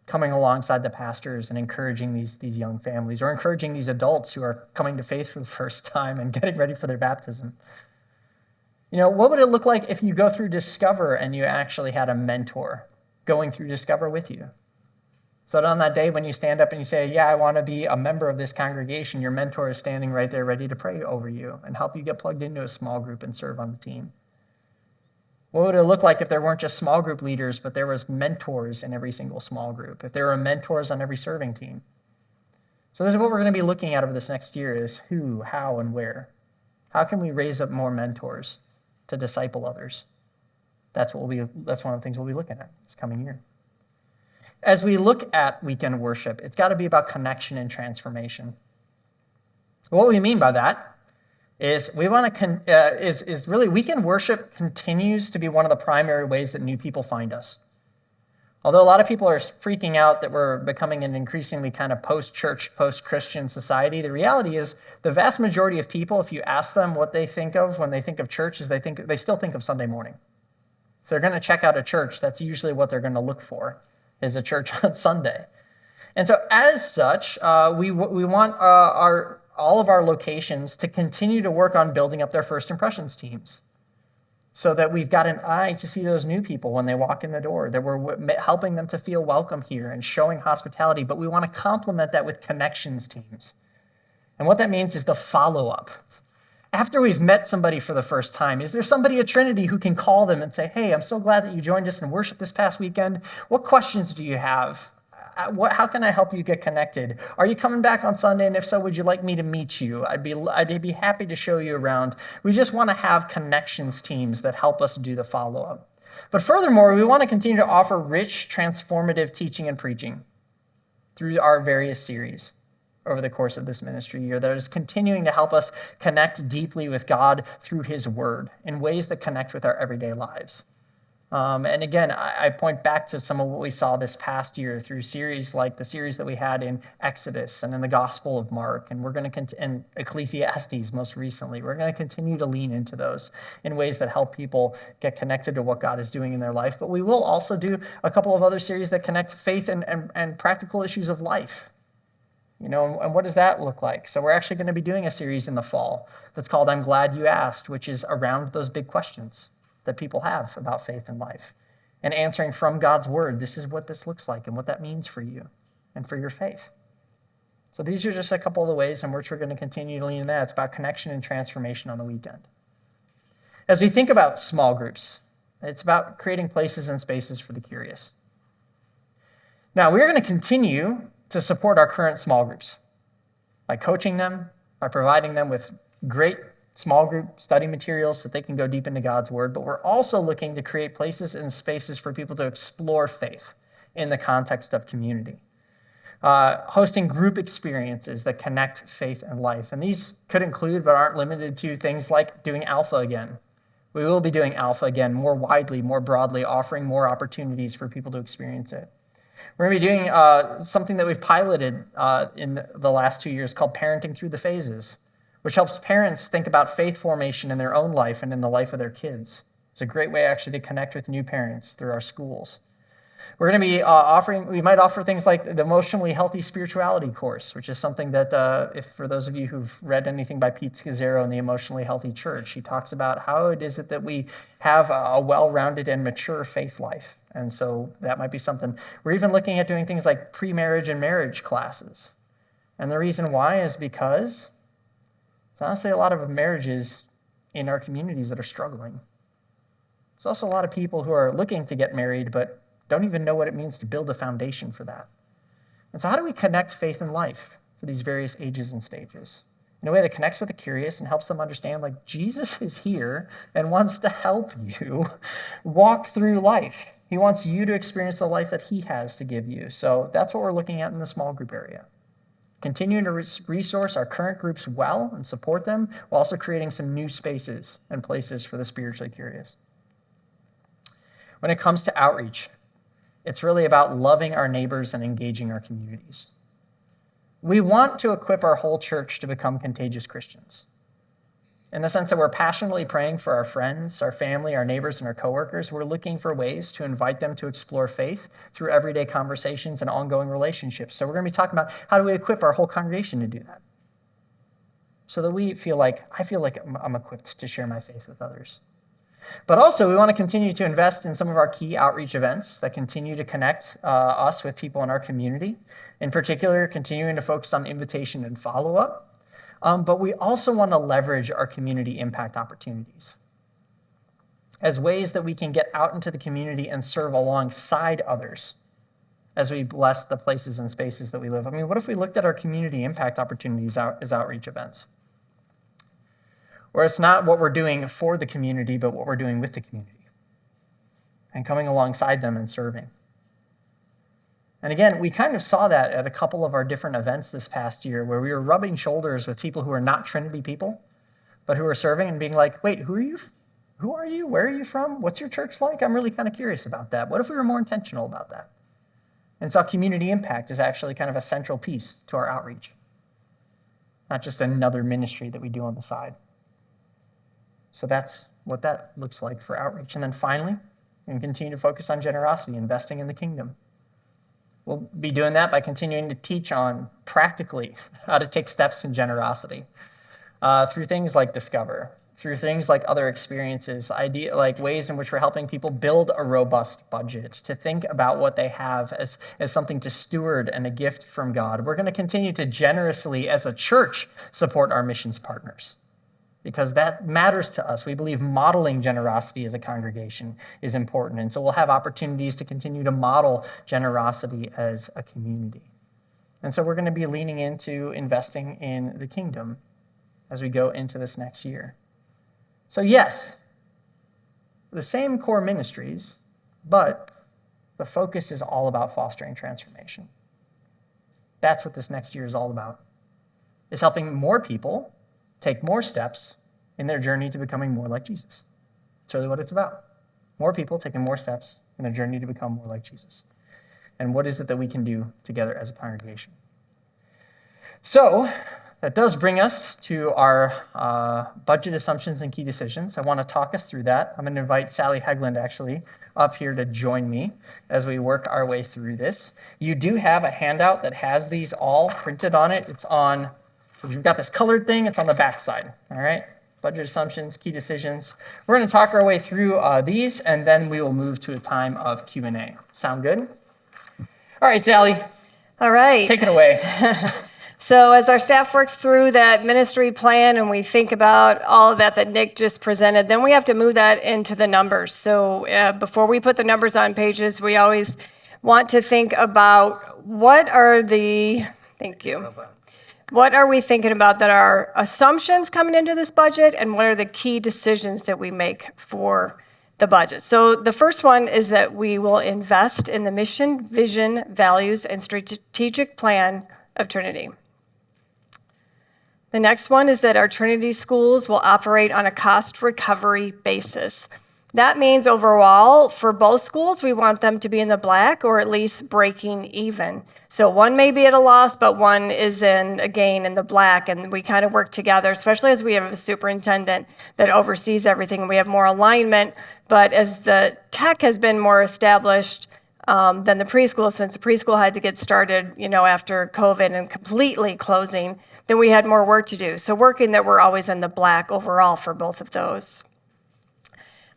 Speaker 1: Coming alongside the pastors and encouraging these young families, or encouraging these adults who are coming to faith for the first time and getting ready for their baptism. What would it look like if you go through Discover and you actually had a mentor going through Discover with you? So that on that day when you stand up and you say, yeah, I want to be a member of this congregation, your mentor is standing right there ready to pray over you and help you get plugged into a small group and serve on the team. What would it look like if there weren't just small group leaders, but there was mentors in every single small group, if there were mentors on every serving team? So this is what we're going to be looking at over this next year is who, how, and where. How can we raise up more mentors to disciple others? That's one of the things we'll be looking at this coming year. As we look at weekend worship, it's got to be about connection and transformation. What we mean by that is we want to is really weekend worship continues to be one of the primary ways that new people find us. Although a lot of people are freaking out that we're becoming an increasingly kind of post-church, post-Christian society, the reality is the vast majority of people, if you ask them what they think of when they think of church, is they still think of Sunday morning. If they're going to check out a church, that's usually what they're going to look for, is a church on Sunday. And so as such, we want all of our locations to continue to work on building up their first impressions teams so that we've got an eye to see those new people when they walk in the door, that we're helping them to feel welcome here and showing hospitality, but we want to complement that with connections teams. And what that means is the follow-up. After we've met somebody for the first time, is there somebody at Trinity who can call them and say, hey, I'm so glad that you joined us in worship this past weekend. What questions do you have? How can I help you get connected? Are you coming back on Sunday? And if so, would you like me to meet you? I'd be happy to show you around. We just want to have connections teams that help us do the follow-up. But furthermore, we want to continue to offer rich, transformative teaching and preaching through our various series over the course of this ministry year that is continuing to help us connect deeply with God through his word in ways that connect with our everyday lives. And again, I point back to some of what we saw this past year through series like the series that we had in Exodus and in the Gospel of Mark, and we're going to and Ecclesiastes most recently. We're going to continue to lean into those in ways that help people get connected to what God is doing in their life. But we will also do a couple of other series that connect faith and practical issues of life. And what does that look like? So we're actually going to be doing a series in the fall that's called I'm Glad You Asked, which is around those big questions that people have about faith and life and answering from God's word. This is what this looks like and what that means for you and for your faith. So these are just a couple of the ways in which we're going to continue to lean in that. It's about connection and transformation on the weekend. As we think about small groups, it's about creating places and spaces for the curious. Now, we're going to continue to support our current small groups by coaching them, by providing them with great small group study materials so they can go deep into God's word, but we're also looking to create places and spaces for people to explore faith in the context of community. hosting group experiences that connect faith and life. And these could include, but aren't limited to, things like doing Alpha again. We will be doing Alpha again more widely, more broadly, offering more opportunities for people to experience it. We're going to be doing something that we've piloted in the last 2 years called Parenting Through the Phases, which helps parents think about faith formation in their own life and in the life of their kids. It's a great way actually to connect with new parents through our schools. We're going to be we might offer things like the Emotionally Healthy Spirituality course, which is something that, if for those of you who've read anything by Pete Scazzero in the Emotionally Healthy Church, he talks about how it is that we have a well-rounded and mature faith life. And so that might be something. We're even looking at doing things like pre-marriage and marriage classes. And the reason why is because there's honestly a lot of marriages in our communities that are struggling. There's also a lot of people who are looking to get married, but don't even know what it means to build a foundation for that. And so how do we connect faith and life for these various ages and stages in a way that connects with the curious and helps them understand, like, Jesus is here and wants to help you walk through life. He wants you to experience the life that he has to give you. So that's what we're looking at in the small group area. Continuing to resource our current groups well and support them, while also creating some new spaces and places for the spiritually curious. When it comes to outreach, it's really about loving our neighbors and engaging our communities. We want to equip our whole church to become contagious Christians, in the sense that we're passionately praying for our friends, our family, our neighbors, and our coworkers. We're looking for ways to invite them to explore faith through everyday conversations and ongoing relationships. So we're going to be talking about how do we equip our whole congregation to do that, so that I feel like I'm equipped to share my faith with others. But also, we want to continue to invest in some of our key outreach events that continue to connect us with people in our community. In particular, continuing to focus on invitation and follow-up. But we also want to leverage our community impact opportunities as ways that we can get out into the community and serve alongside others as we bless the places and spaces that we live. I mean, what if we looked at our community impact opportunities as outreach events? Where it's not what we're doing for the community, but what we're doing with the community and coming alongside them and serving. And again, we kind of saw that at a couple of our different events this past year, where we were rubbing shoulders with people who are not Trinity people, but who are serving and being like, wait, who are you? Who are you? Where are you from? What's your church like? I'm really kind of curious about that. What if we were more intentional about that? And so community impact is actually kind of a central piece to our outreach, not just another ministry that we do on the side. So that's what that looks like for outreach. And then finally, we can continue to focus on generosity, investing in the kingdom. We'll be doing that by continuing to teach on practically how to take steps in generosity through things like Discover, through things like other experiences, like ways in which we're helping people build a robust budget, to think about what they have as something to steward and a gift from God. We're going to continue to generously, as a church, support our missions partners, because that matters to us. We believe modeling generosity as a congregation is important. And so we'll have opportunities to continue to model generosity as a community. And so we're going to be leaning into investing in the kingdom as we go into this next year. So yes, the same core ministries, but the focus is all about fostering transformation. That's what this next year is all about, is helping more people take more steps in their journey to becoming more like Jesus. That's really what it's about. More people taking more steps in their journey to become more like Jesus. And what is it that we can do together as a congregation? So that does bring us to our budget assumptions and key decisions. I want to talk us through that. I'm going to invite Sally Hegland actually up here to join me as we work our way through this. You do have a handout that has these all printed on it. It's on, if you've got this colored thing, it's on the back side, all right? Budget assumptions, key decisions. We're going to talk our way through these, and then we will move to a time of Q&A. Sound good? All right, Sally.
Speaker 3: All right.
Speaker 1: Take it away.
Speaker 3: So as our staff works through that ministry plan and we think about all of that Nick just presented, then we have to move that into the numbers. So before we put the numbers on pages, we always want to think about what are we thinking about that are assumptions coming into this budget, and what are the key decisions that we make for the budget. So the first one is that we will invest in the mission, vision, values, and strategic plan of Trinity. The next one is that our Trinity schools will operate on a cost recovery basis. That means overall, for both schools, we want them to be in the black or at least breaking even. So one may be at a loss, but one is in a gain in the black, and we kind of work together, especially as we have a superintendent that oversees everything. We have more alignment, but as the tech has been more established than the preschool, since the preschool had to get started, after COVID and completely closing, then we had more work to do. So working that we're always in the black overall for both of those.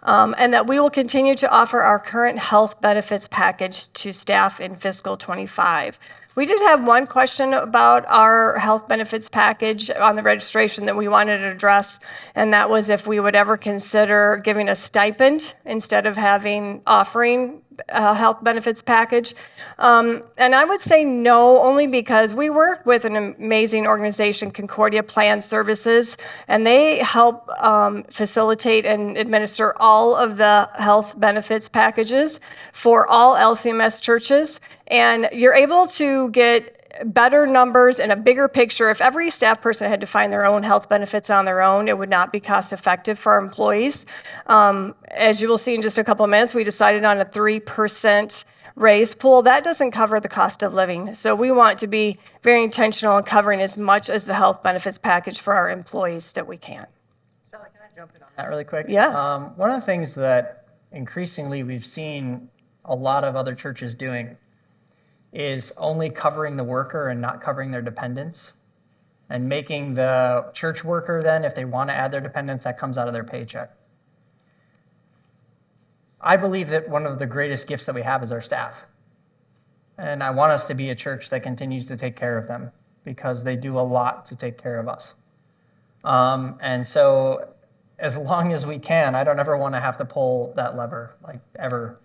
Speaker 3: And that we will continue to offer our current health benefits package to staff in fiscal '25. We did have one question about our health benefits package on the registration that we wanted to address, and that was if we would ever consider giving a stipend instead of offering a health benefits package. And I would say no, only because we work with an amazing organization, Concordia Plan Services, and they help facilitate and administer all of the health benefits packages for all LCMS churches. And you're able to get better numbers and a bigger picture. If every staff person had to find their own health benefits on their own, it would not be cost effective for our employees. As you will see in just a couple of minutes, we decided on a 3% raise pool. That doesn't cover the cost of living. So we want to be very intentional in covering as much as the health benefits package for our employees that we can.
Speaker 1: Sally, can I jump in on that really quick?
Speaker 3: Yeah.
Speaker 1: One of the things that increasingly we've seen a lot of other churches doing is only covering the worker and not covering their dependents, and making the church worker then, if they want to add their dependents, that comes out of their paycheck. I believe that one of the greatest gifts that we have is our staff. And I want us to be a church that continues to take care of them because they do a lot to take care of us. And so as long as we can, I don't ever want to have to pull that lever, like ever.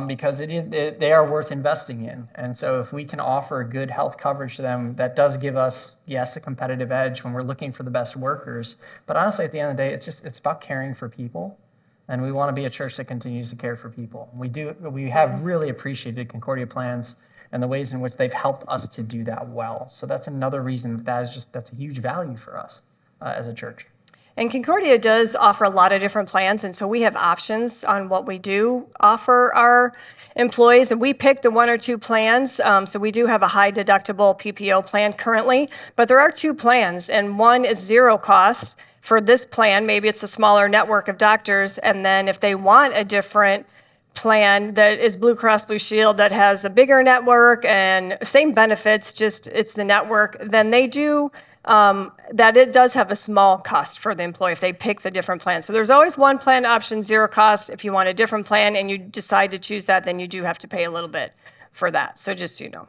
Speaker 1: Because they are worth investing in. And so if we can offer good health coverage to them, that does give us, yes, a competitive edge when we're looking for the best workers. But honestly, at the end of the day, it's about caring for people. And we want to be a church that continues to care for people. We have really appreciated Concordia Plans and the ways in which they've helped us to do that well. So that's another reason that's a huge value for us as a church.
Speaker 3: And Concordia does offer a lot of different plans, and so we have options on what we do offer our employees, and we pick the one or two plans. So we do have a high deductible PPO plan currently, but there are two plans, and one is zero cost. For this plan, maybe it's a smaller network of doctors, and then if they want a different plan that is Blue Cross Blue Shield that has a bigger network and same benefits, just it's the network, then they do that it does have a small cost for the employee if they pick the different plans. So there's always one plan option, zero cost. If you want a different plan and you decide to choose that, then you do have to pay a little bit for that. So just so you know.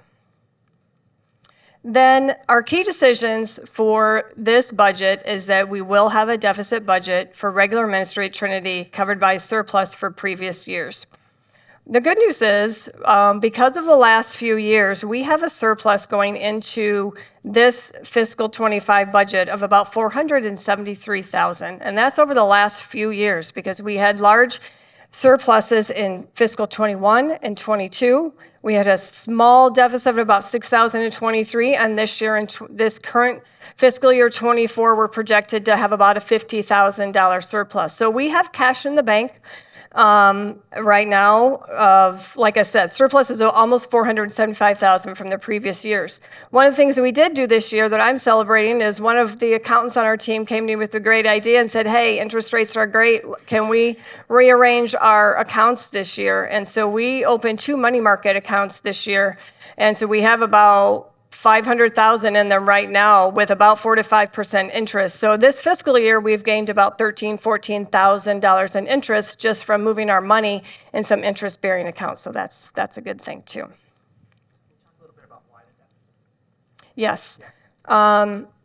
Speaker 3: Then our key decisions for this budget is that we will have a deficit budget for regular ministry at Trinity covered by surplus for previous years. The good news is, because of the last few years, we have a surplus going into this fiscal '25 budget of about $473,000, and that's over the last few years because we had large surpluses in fiscal '21 and '22. We had a small deficit of about $6,000 in '23, and this year, in this current fiscal year '24, we're projected to have about a $50,000 surplus. So we have cash in the bank. Right now, like I said, surplus is almost $475,000 from the previous years. One of the things that we did do this year that I'm celebrating is one of the accountants on our team came to me with a great idea and said, hey, interest rates are great. Can we rearrange our accounts this year? And so we opened 2 money market accounts this year. And so we have about $500,000 in them right now with about 4 to 5% interest. So this fiscal year, we've gained about $13,000, $14,000 in interest just from moving our money in some interest-bearing accounts. So that's a good thing too.
Speaker 1: Can you talk a little bit about why the deficit?
Speaker 3: Yes.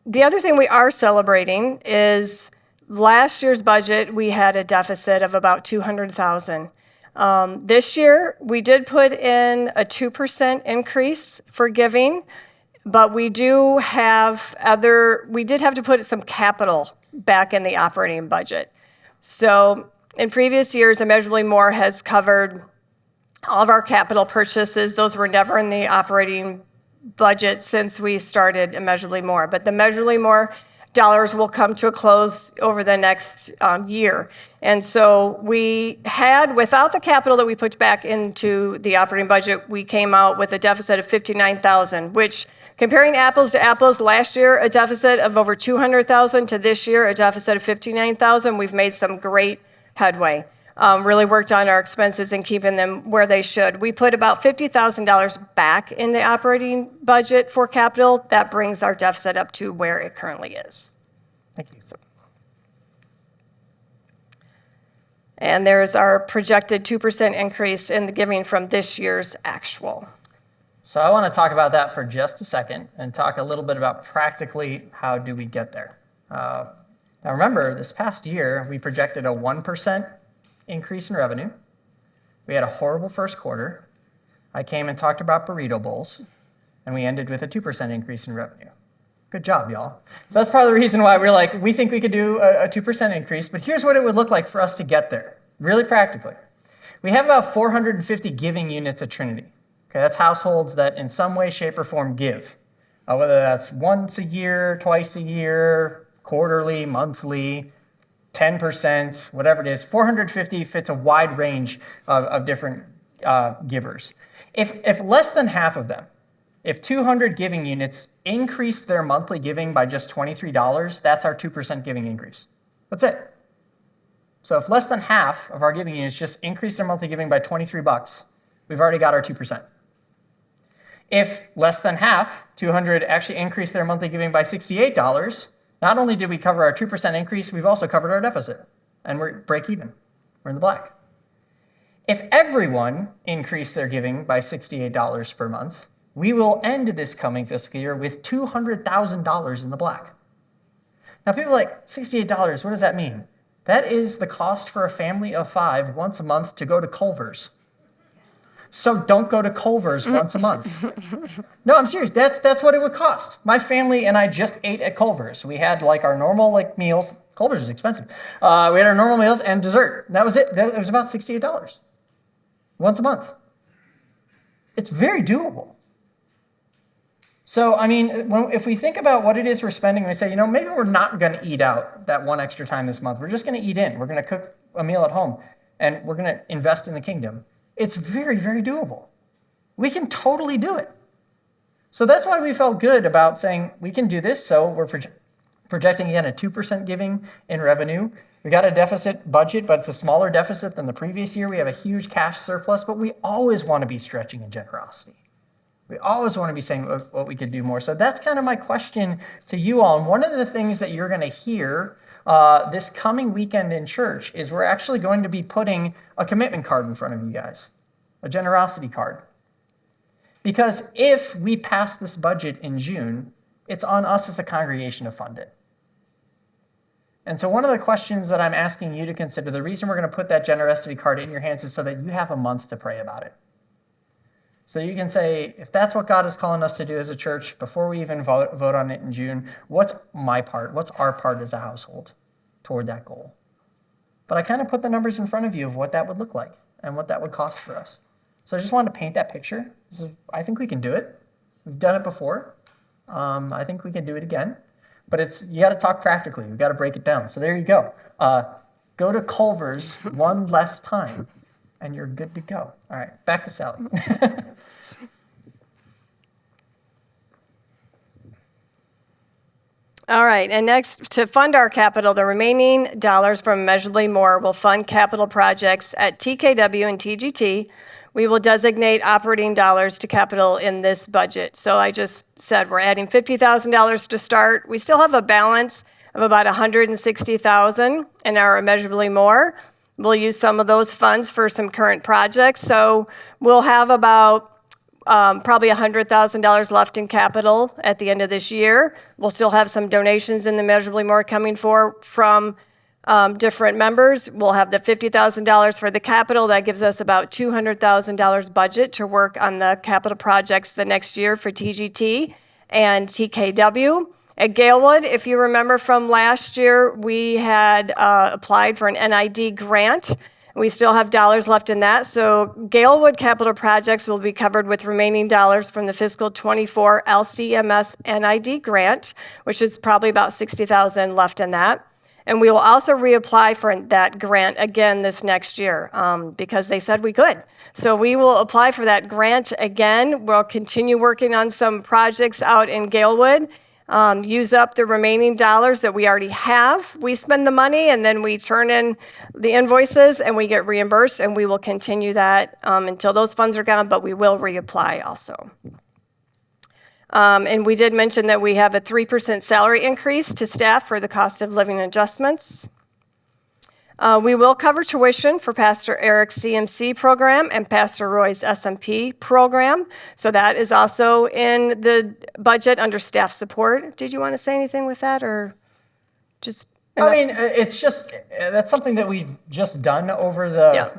Speaker 3: The other thing we are celebrating is last year's budget, we had a deficit of about $200,000. This year, we did put in a 2% increase for giving, but we did have to put some capital back in the operating budget. So in previous years, Immeasurably More has covered all of our capital purchases. Those were never in the operating budget since we started Immeasurably More. But the Immeasurably More dollars will come to a close over the next year. And so we had, without the capital that we put back into the operating budget, we came out with a deficit of $59,000, which, comparing apples to apples, last year a deficit of over $200,000 to this year a deficit of $59,000, we've made some great headway. Really worked on our expenses and keeping them where they should. We put about $50,000 back in the operating budget for capital. That brings our deficit up to where it currently is.
Speaker 1: Thank you.
Speaker 3: And there's our projected 2% increase in the giving from this year's actual.
Speaker 1: So I want to talk about that for just a second and talk a little bit about practically how do we get there. Now remember, this past year, we projected a 1% increase in revenue. We had a horrible first quarter. I came and talked about burrito bowls, and we ended with a 2% increase in revenue. Good job, y'all. So that's part of the reason why we're like, we think we could do a 2% increase, but here's what it would look like for us to get there, really practically. We have about 450 giving units at Trinity. Okay, that's households that in some way, shape, or form give, whether that's once a year, twice a year, quarterly, monthly, 10%, whatever it is. 450 fits a wide range of different givers. If less than half of them, if 200 giving units increased their monthly giving by just $23, that's our 2% giving increase. That's it. So if less than half of our giving units just increase their monthly giving by $23, we've already got our 2%. If less than half, 200, actually increase their monthly giving by $68, not only did we cover our 2% increase, we've also covered our deficit, and we're break even. We're in the black. If everyone increased their giving by $68 per month, we will end this coming fiscal year with $200,000 in the black. Now people are like, $68, what does that mean? That is the cost for a family of 5 once a month to go to Culver's. So don't go to Culver's once a month. No, I'm serious. That's what it would cost. My family and I just ate at Culver's. We had like our normal meals. Culver's is expensive. We had our normal meals and dessert. That was it. It was about $68 once a month. It's very doable. So, I mean, if we think about what it is we're spending, we say, maybe we're not going to eat out that one extra time this month. We're just going to eat in. We're going to cook a meal at home, and we're going to invest in the kingdom. It's very, very doable. We can totally do it. So that's why we felt good about saying we can do this. So we're projecting, again, a 2% giving in revenue. We got a deficit budget, but it's a smaller deficit than the previous year. We have a huge cash surplus, but we always want to be stretching in generosity. We always want to be saying what we could do more. So that's kind of my question to you all. And one of the things that you're going to hear this coming weekend in church is we're actually going to be putting a commitment card in front of you guys, a generosity card. Because if we pass this budget in June, it's on us as a congregation to fund it. And so one of the questions that I'm asking you to consider, the reason we're going to put that generosity card in your hands is so that you have a month to pray about it. So you can say, if that's what God is calling us to do as a church, before we even vote on it in June, what's my part? What's our part as a household toward that goal? But I kind of put the numbers in front of you of what that would look like and what that would cost for us. So I just wanted to paint that picture. I think we can do it. We've done it before. I think we can do it again. But you got to talk practically. We've got to break it down. So there you go. Go to Culver's one less time, and you're good to go. All right, back to Sally.
Speaker 3: All right, and next, to fund our capital, the remaining dollars from Immeasurably More will fund capital projects at TKW and TGT. We will designate operating dollars to capital in this budget. So I just said we're adding $50,000 to start. We still have a balance of about $160,000 in our Immeasurably More. We'll use some of those funds for some current projects. So we'll have about probably $100,000 left in capital at the end of this year. We'll still have some donations in the Immeasurably More coming from different members. We'll have the $50,000 for the capital. That gives us about $200,000 budget to work on the capital projects the next year for TGT and TKW. At Galewood, if you remember from last year, we had applied for an NID grant. We still have dollars left in that. So Galewood capital projects will be covered with remaining dollars from the fiscal 24 LCMS NID grant, which is probably about $60,000 left in that. And we will also reapply for that grant again this next year because they said we could. So we will apply for that grant again. We'll continue working on some projects out in Galewood. Use up the remaining dollars that we already have. We spend the money and then we turn in the invoices and we get reimbursed, and we will continue that until those funds are gone, but we will reapply also. And we did mention that we have a 3% salary increase to staff for the cost of living adjustments. We will cover tuition for Pastor Eric's CMC program and Pastor Roy's SMP program. So that is also in the budget under staff support. Did you want to say anything with that, or just?
Speaker 1: I mean, it's just, that's something that we've just done over the,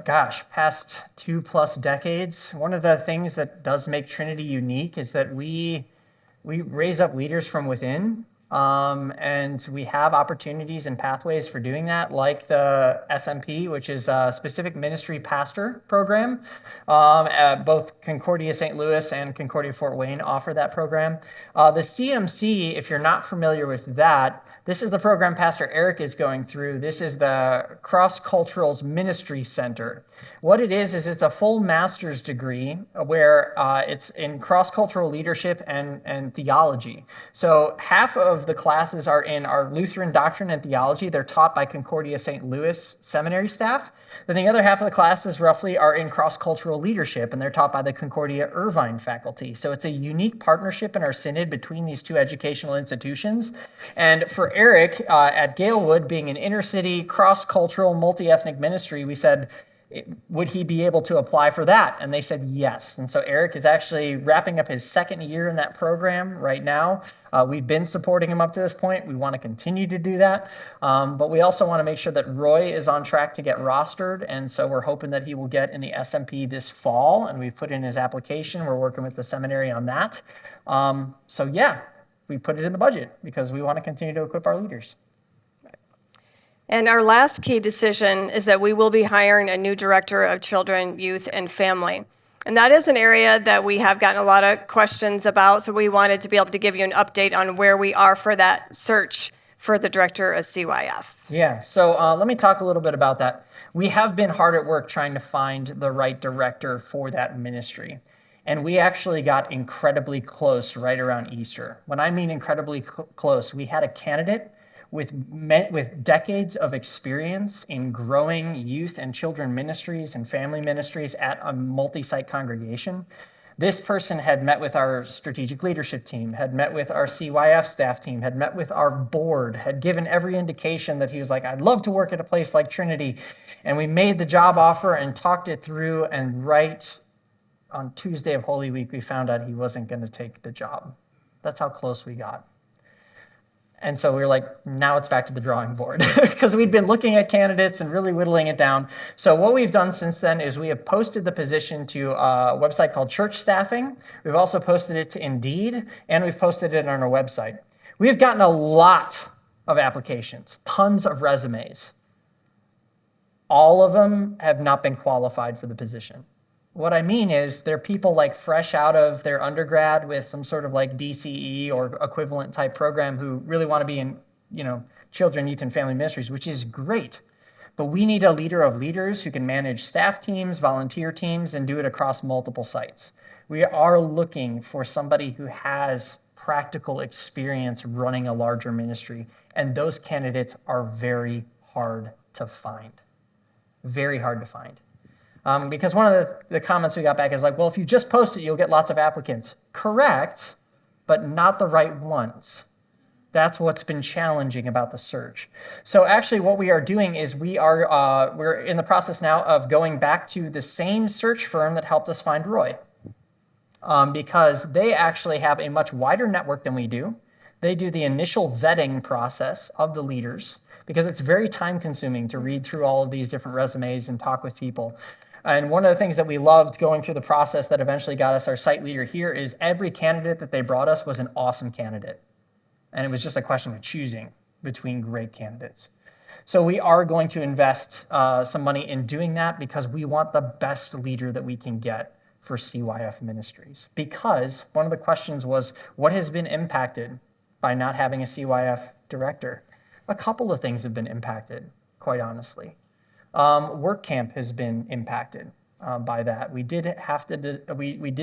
Speaker 1: past 2+ decades. One of the things that does make Trinity unique is that we raise up leaders from within. And we have opportunities and pathways for doing that, like the SMP, which is a specific ministry pastor program. Both Concordia St. Louis and Concordia Fort Wayne offer that program. The CMC, if you're not familiar with that, this is the program Pastor Eric is going through. This is the Cross Culturals Ministry Center. What it is it's a full master's degree where it's in cross-cultural leadership and theology. So half of the classes are in our Lutheran doctrine and theology. They're taught by Concordia St. Louis seminary staff. Then the other half of the classes roughly are in cross-cultural leadership, and they're taught by the Concordia Irvine faculty. So it's a unique partnership in our synod between these two educational institutions. And for Eric at Galewood, being an inner-city, cross-cultural, multi-ethnic ministry, we said, would he be able to apply for that? And they said yes. And so Eric is actually wrapping up his second year in that program right now. We've been supporting him up to this point. We want to continue to do that. But we also want to make sure that Roy is on track to get rostered. And so we're hoping that he will get in the SMP this fall. And we've put in his application. We're working with the seminary on that. We put it in the budget because we want to continue to equip our leaders.
Speaker 3: And our last key decision is that we will be hiring a new director of children, youth, and family. And that is an area that we have gotten a lot of questions about, so we wanted to be able to give you an update on where we are for that search for the director of CYF.
Speaker 1: Yeah, so let me talk a little bit about that. We have been hard at work trying to find the right director for that ministry. And we actually got incredibly close right around Easter. When I mean incredibly close, we had a candidate with decades of experience in growing youth and children ministries and family ministries at a multi-site congregation. This person had met with our strategic leadership team, had met with our CYF staff team, had met with our board, had given every indication that he was like, I'd love to work at a place like Trinity. And we made the job offer and talked it through, and right on Tuesday of Holy Week, we found out he wasn't going to take the job. That's how close we got. And so we were like, now it's back to the drawing board because we'd been looking at candidates and really whittling it down. So what we've done since then is we have posted the position to a website called Church Staffing. We've also posted it to Indeed, and we've posted it on our website. We've gotten a lot of applications, tons of resumes. All of them have not been qualified for the position. What I mean is they're people like fresh out of their undergrad with some sort of like DCE or equivalent type program who really want to be in, children, youth, and family ministries, which is great. But we need a leader of leaders who can manage staff teams, volunteer teams, and do it across multiple sites. We are looking for somebody who has practical experience running a larger ministry, and those candidates are very hard to find. Very hard to find. Because one of the comments we got back is like, well, if you just post it, you'll get lots of applicants. Correct, but not the right ones. That's what's been challenging about the search. So actually what we are doing is we're in the process now of going back to the same search firm that helped us find Roy. Because they actually have a much wider network than we do. They do the initial vetting process of the leaders because it's very time consuming to read through all of these different resumes and talk with people. And one of the things that we loved going through the process that eventually got us our site leader here is every candidate that they brought us was an awesome candidate. And it was just a question of choosing between great candidates. So we are going to invest some money in doing that because we want the best leader that we can get for CYF Ministries. Because one of the questions was, what has been impacted by not having a CYF director? A couple of things have been impacted, quite honestly. Work camp has been impacted by that. We did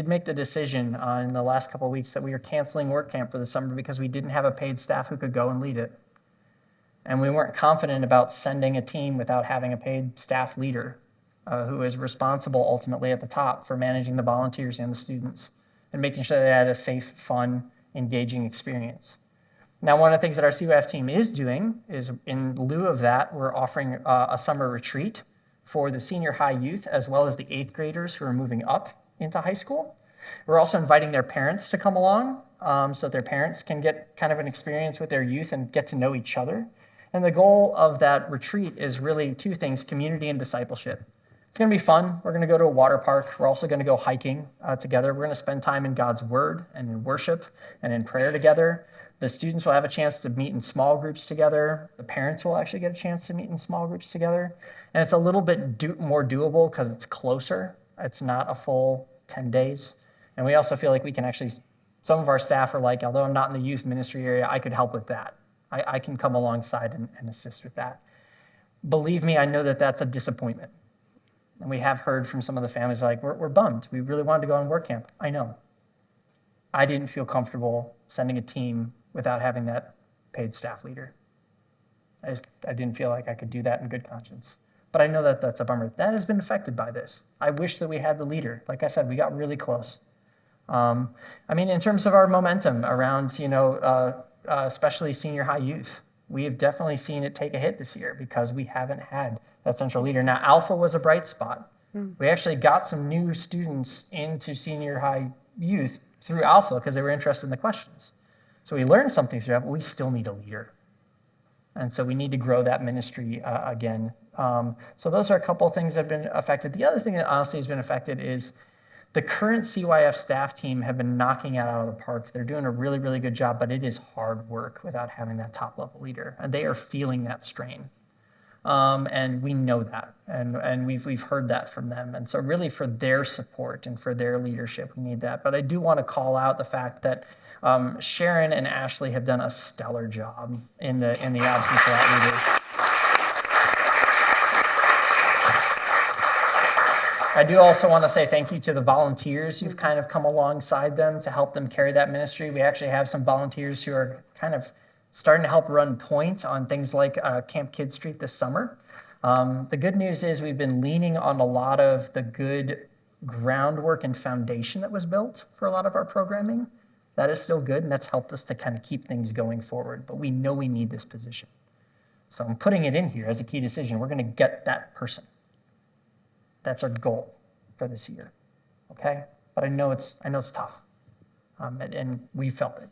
Speaker 1: make the decision in the last couple of weeks that we were canceling work camp for the summer because we didn't have a paid staff who could go and lead it. And we weren't confident about sending a team without having a paid staff leader who is responsible ultimately at the top for managing the volunteers and the students and making sure they had a safe, fun, engaging experience. Now, one of the things that our CYF team is doing is, in lieu of that, we're offering a summer retreat for the senior high youth as well as the 8th graders who are moving up into high school. We're also inviting their parents to come along so their parents can get kind of an experience with their youth and get to know each other. And the goal of that retreat is really two things: community and discipleship. It's going to be fun. We're going to go to a water park. We're also going to go hiking together. We're going to spend time in God's word and in worship and in prayer together. The students will have a chance to meet in small groups together. The parents will actually get a chance to meet in small groups together. And it's a little bit more doable because it's closer. It's not a full 10 days. And we also feel like we can actually, some of our staff are like, although I'm not in the youth ministry area, I could help with that. I can come alongside and assist with that. Believe me, I know that that's a disappointment. And we have heard from some of the families like, we're bummed. We really wanted to go on work camp. I know. I didn't feel comfortable sending a team without having that paid staff leader. I didn't feel like I could do that in good conscience. But I know that that's a bummer. That has been affected by this. I wish that we had the leader. Like I said, we got really close. In terms of our momentum around, especially senior high youth, we have definitely seen it take a hit this year because we haven't had that central leader. Now, Alpha was a bright spot. We actually got some new students into senior high youth through Alpha because they were interested in the questions. So we learned something through that, but we still need a leader. And so we need to grow that ministry again. So those are a couple of things that have been affected. The other thing that honestly has been affected is the current CYF staff team have been knocking it out of the park. They're doing a really, really good job, but it is hard work without having that top-level leader. And they are feeling that strain. And we know that, and we've heard that from them. And so really for their support and for their leadership, we need that. But I do want to call out the fact that Sharon and Ashley have done a stellar job in the absence of that leader. I do also want to say thank you to the volunteers who've kind of come alongside them to help them carry that ministry. We actually have some volunteers who are kind of starting to help run point on things like Camp Kid Street this summer. The good news is we've been leaning on a lot of the good groundwork and foundation that was built for a lot of our programming. That is still good, and that's helped us to kind of keep things going forward. But we know we need this position. So I'm putting it in here as a key decision. We're going to get that person. That's our goal for this year, okay? But I know it's tough, and we felt it.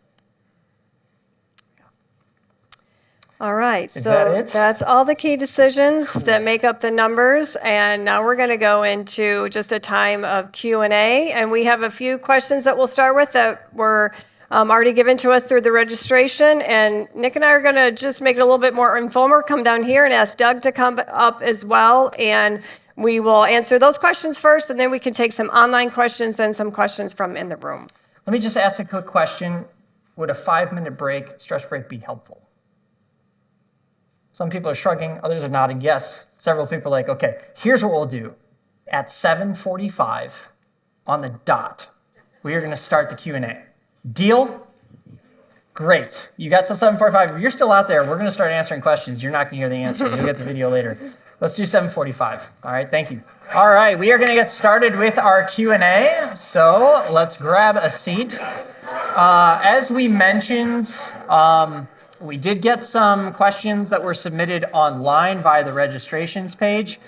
Speaker 3: All right,
Speaker 1: Is that it?
Speaker 3: that's all the key decisions that make up the numbers, and now we're going to go into just a time of Q&A, and we have a few questions that we'll start with that were already given to us through the registration, and Nick and I are going to just make it a little bit more informal, come down here and ask Doug to come up as well, and we will answer those questions first, and then we can take some online questions and some questions from in the room.
Speaker 1: Let me just ask a quick question. Would a 5-minute break, stretch break, be helpful? Some people are shrugging, others are nodding yes. Several people are like, okay, here's what we'll do. At 7:45 on the dot, we are going to start the Q&A. Deal? Great. You got till 7:45. If you're still out there, we're going to start answering questions. You're not going to hear the answers. You'll get the video later. Let's do 7:45. All right, thank you. All right, we are going to get started with our Q&A. So let's grab a seat. As we mentioned, we did get some questions that were submitted online via the registrations page.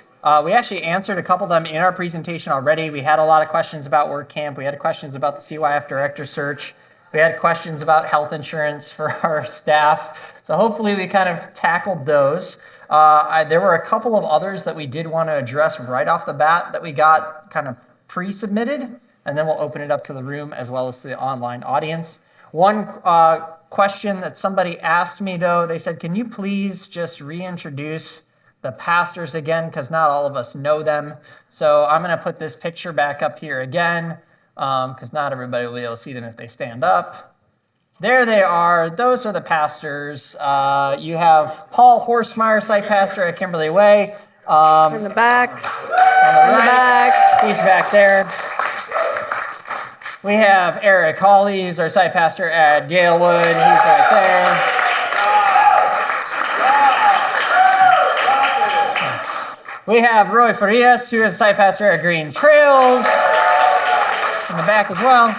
Speaker 1: We actually answered a couple of them in our presentation already. We had a lot of questions about work camp. We had questions about the CYF director search. We had questions about health insurance for our staff. So hopefully we kind of tackled those. There were a couple of others that we did want to address right off the bat that we got kind of pre-submitted, and then we'll open it up to the room as well as to the online audience. One question that somebody asked me, though. They said, can you please just reintroduce the pastors again, because not all of us know them. So I'm going to put this picture back up here again, because not everybody will be able to see them if they stand up. There they are. Those are the pastors. You have Paul Horstmeyer, site pastor at Kimberly Way.
Speaker 3: In the back.
Speaker 1: On the right, he's back there. We have Eric Hawley, who's our site pastor at Galewood. He's right there. We have Roy Farias, who is a site pastor at Green Trails, in the back as well.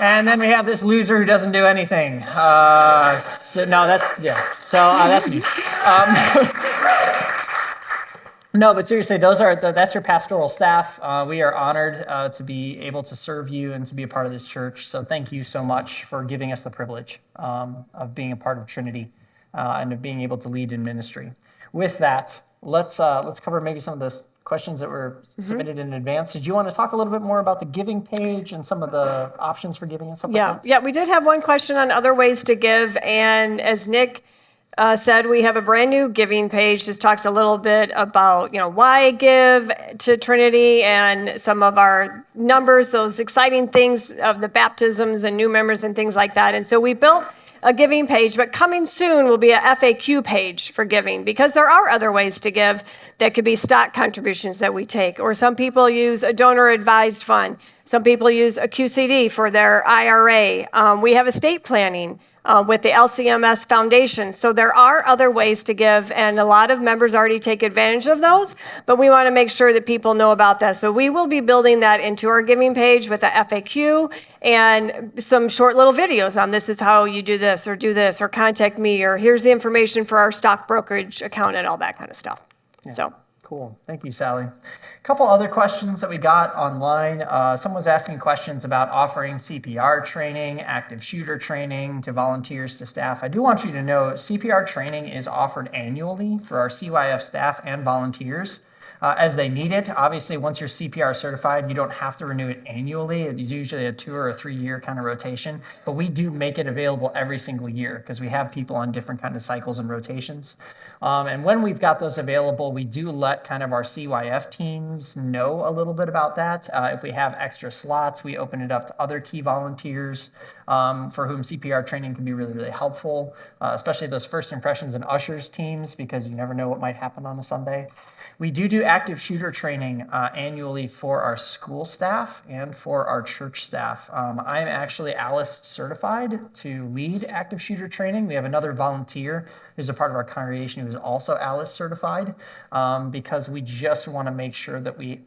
Speaker 1: And then we have this loser who doesn't do anything. That's me. No, but seriously, that's your pastoral staff. We are honored to be able to serve you and to be a part of this church. So thank you so much for giving us the privilege of being a part of Trinity and of being able to lead in ministry. With that, let's cover maybe some of the questions that were submitted in advance. Did you want to talk a little bit more about the giving page and some of the options for giving and stuff like that?
Speaker 3: Yeah, we did have one question on other ways to give, and as Nick said, we have a brand new giving page. Just talks a little bit about, why I give to Trinity and some of our numbers, those exciting things of the baptisms and new members and things like that. And so we built a giving page, but coming soon will be a FAQ page for giving, because there are other ways to give that could be stock contributions that we take, or some people use a donor advised fund. Some people use a QCD for their IRA. We have estate planning with the LCMS Foundation. So there are other ways to give, and a lot of members already take advantage of those, but we want to make sure that people know about that. So we will be building that into our giving page with a FAQ and some short little videos on this is how you do this, or contact me, or here's the information for our stock brokerage account and all that kind of stuff.
Speaker 1: Yeah.
Speaker 3: So.
Speaker 1: Cool. Thank you, Sally. A couple other questions that we got online. Someone was asking questions about offering CPR training, active shooter training to volunteers, to staff. I do want you to know CPR training is offered annually for our CYF staff and volunteers as they need it. Obviously, once you're CPR certified, you don't have to renew it annually. It's usually a 2 or a 3 year kind of rotation, but we do make it available every single year because we have people on different kind of cycles and rotations. And when we've got those available, we do let kind of our CYF teams know a little bit about that. If we have extra slots, we open it up to other key volunteers for whom CPR training can be really, really helpful, especially those first impressions and ushers teams, because you never know what might happen on a Sunday. We do active shooter training annually for our school staff and for our church staff. I'm actually ALICE certified to lead active shooter training. We have another volunteer who's a part of our congregation who is also ALICE certified, because we just want to make sure that we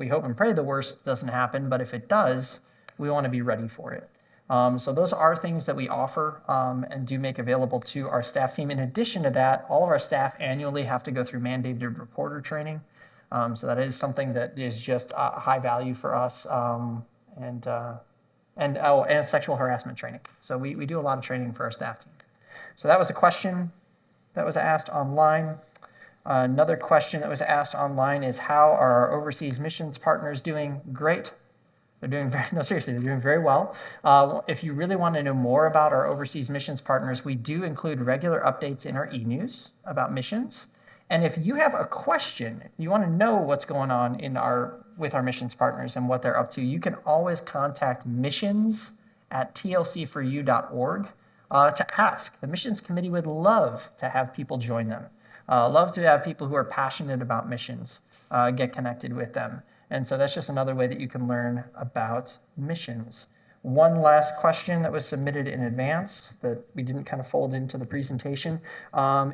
Speaker 1: hope and pray the worst doesn't happen, but if it does, we want to be ready for it. So those are things that we offer and do make available to our staff team. In addition to that, all of our staff annually have to go through mandated reporter training. So that is something that is just high value for us, and sexual harassment training. So we do a lot of training for our staff team. So that was a question that was asked online. Another question that was asked online is, how are our overseas missions partners doing? Great. They're doing they're doing very well. If you really want to know more about our overseas missions partners, we do include regular updates in our e-news about missions. And if you have a question, you want to know what's going on with our missions partners and what they're up to, you can always contact missions@tlc4u.org to ask. The missions committee would love to have people join them. Love to have people who are passionate about missions get connected with them. And so that's just another way that you can learn about missions. One last question that was submitted in advance that we didn't kind of fold into the presentation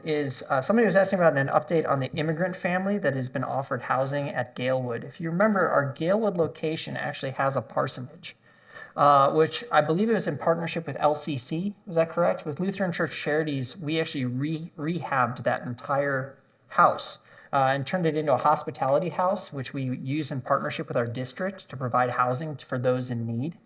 Speaker 1: is somebody was asking about an update on the immigrant family that has been offered housing at Galewood. If you remember, our Galewood location actually has a parsonage, which I believe it was in partnership with LCC. Was that correct? With Lutheran Church Charities, we actually rehabbed that entire house. And turned it into a hospitality house, which we use in partnership with our district to provide housing for those in need.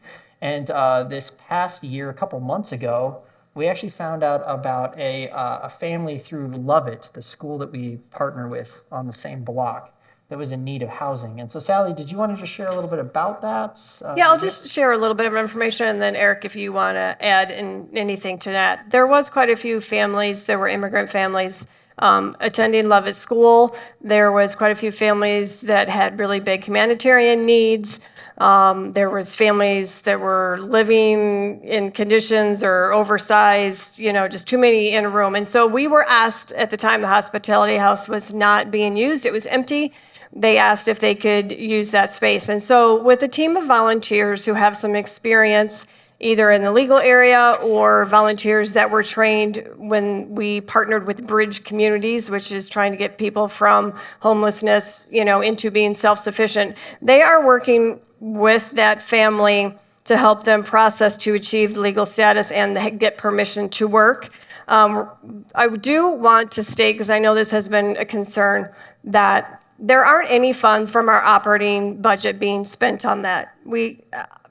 Speaker 1: And this past year, a couple months ago, we actually found out about a family through Lovett, the school that we partner with on the same block, that was in need of housing. And so, Sally, did you want to just share a little bit about that?
Speaker 3: Yeah, I'll just share a little bit of information, and then Eric, if you want to add anything to that. There was quite a few families, there were immigrant families attending Lovett School. There was quite a few families that had really big humanitarian needs. There was families that were living in conditions or oversized, just too many in a room. And so we were asked at the time, the hospitality house was not being used, it was empty. They asked if they could use that space. And so with a team of volunteers who have some experience either in the legal area or volunteers that were trained when we partnered with Bridge Communities, which is trying to get people from homelessness, into being self-sufficient. They are working with that family to help them process to achieve legal status and get permission to work. I do want to state, because I know this has been a concern, that there aren't any funds from our operating budget being spent on that.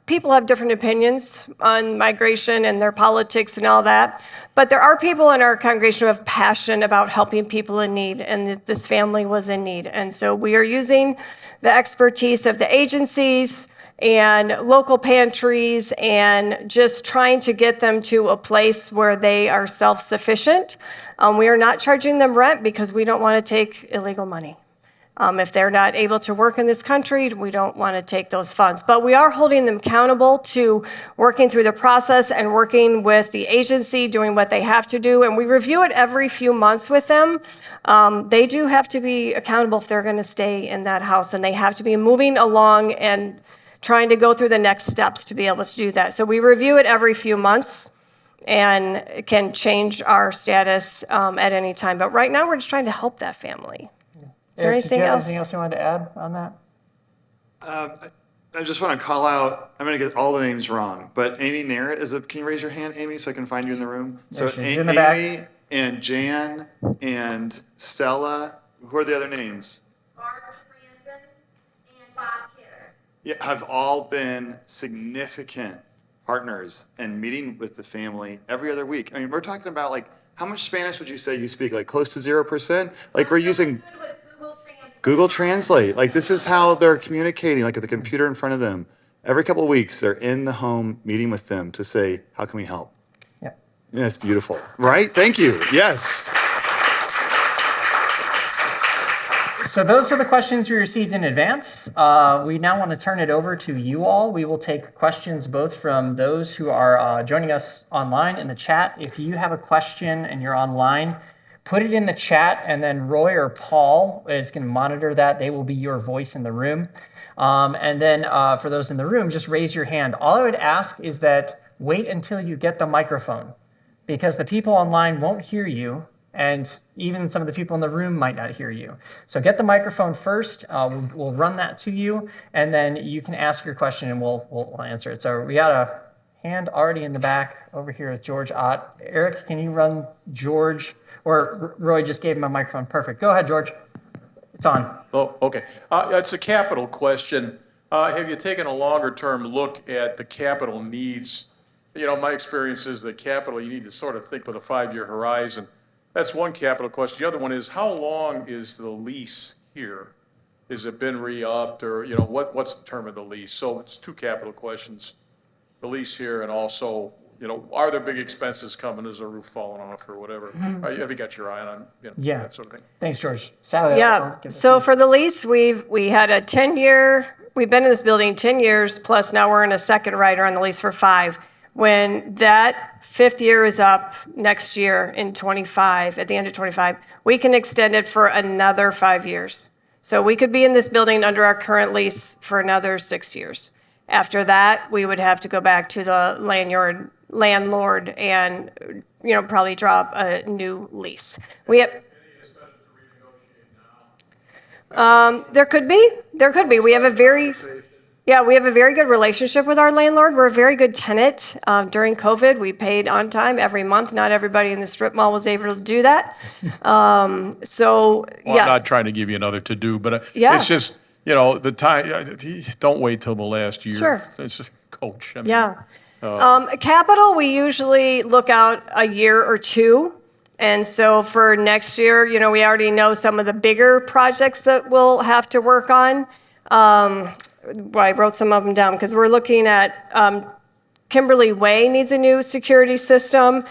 Speaker 3: People have different opinions on migration and their politics and all that, but there are people in our congregation who have passion about helping people in need, and this family was in need. And so we are using the expertise of the agencies and local pantries and just trying to get them to a place where they are self-sufficient. We are not charging them rent because we don't want to take illegal money. If they're not able to work in this country, we don't want to take those funds. But we are holding them accountable to working through the process and working with the agency, doing what they have to do. And we review it every few months with them. They do have to be accountable if they're going to stay in that house, and they have to be moving along and trying to go through the next steps to be able to do that. So we review it every few months and can change our status at any time. But right now, we're just trying to help that family. Is there
Speaker 1: Eric,
Speaker 3: anything
Speaker 1: did you have
Speaker 3: else?
Speaker 1: anything else you wanted to add on that?
Speaker 4: I just want to call out, I'm going to get all the names wrong, but Amy Narrett can you raise your hand, Amy, so I can find you in the room? So
Speaker 1: she's in the back.
Speaker 4: Amy and Jan and Stella, who are the other names?
Speaker 5: Mark Franson and Bob Kidder.
Speaker 4: Yeah, have all been significant partners and meeting with the family every other week. I mean, we're talking about how much Spanish would you say you speak? Close to 0%? We're using
Speaker 5: Good with Google Translate.
Speaker 4: Google Translate. This is how they're communicating, at the computer in front of them. Every couple of weeks, they're in the home meeting with them to say, how can we help?
Speaker 1: Yeah.
Speaker 4: Yeah, that's beautiful. Right? Thank you. Yes.
Speaker 1: So those are the questions we received in advance. We now want to turn it over to you all. We will take questions both from those who are joining us online in the chat. If you have a question and you're online, put it in the chat, and then Roy or Paul is going to monitor that. They will be your voice in the room. And then for those in the room, just raise your hand. All I would ask is that wait until you get the microphone, because the people online won't hear you, and even some of the people in the room might not hear you. So get the microphone first. We'll run that to you, and then you can ask your question, and we'll answer it. So we got a hand already in the back over here with George Ott. Eric, can you run George? Or Roy just gave him a microphone. Perfect. Go ahead, George. It's on.
Speaker 6: Oh, okay. It's a capital question. Have you taken a longer-term look at the capital needs? My experience is that capital, you need to sort of think with a 5-year horizon. That's one capital question. The other one is, how long is the lease here? Has it been re-upped, or, what's the term of the lease? So it's two capital questions, the lease here, and also, are there big expenses coming? Is the roof falling off or whatever? Have you got your eye on, that sort of thing?
Speaker 1: Thanks, George. Sally,
Speaker 3: Yeah, so for the lease, we had a 10-year, we've been in this building 10 years, plus now we're in a second rider on the lease for 5. When that 5th year is up next year in 25, at the end of 25, we can extend it for another 5 years. So we could be in this building under our current lease for another 6 years. After that, we would have to go back to the landlord and, probably drop a new lease. There could be. We have a very good relationship with our landlord. We're a very good tenant. During COVID, we paid on time every month. Not everybody in the strip mall was able to do that.
Speaker 6: Well,
Speaker 3: yes.
Speaker 6: I'm not trying to give you another to-do, but
Speaker 3: Yeah.
Speaker 6: it's just, the time, don't wait till the last year.
Speaker 3: Sure.
Speaker 6: It's just coach.
Speaker 3: Yeah. Capital, we usually look out a year or two And so for next year, we already know some of the bigger projects that we'll have to work on. I wrote some of them down because we're looking at Kimberly Way needs a new security system.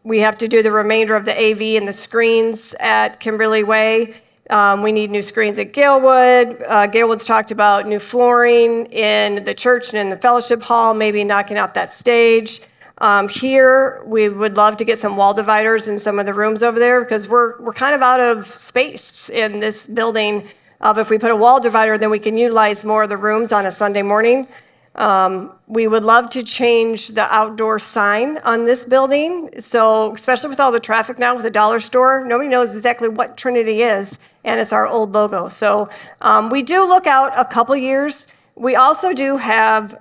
Speaker 3: We have to do the remainder of the AV and the screens at Kimberly Way. We need new screens at Galewood. Galewood's talked about new flooring in the church and in the fellowship hall, maybe knocking out that stage. Here, we would love to get some wall dividers in some of the rooms over there because we're kind of out of space in this building. If we put a wall divider, then we can utilize more of the rooms on a Sunday morning. We would love to change the outdoor sign on this building. So, especially with all the traffic now with the dollar store, nobody knows exactly what Trinity is, and it's our old logo. So, we do look out a couple years. We also do have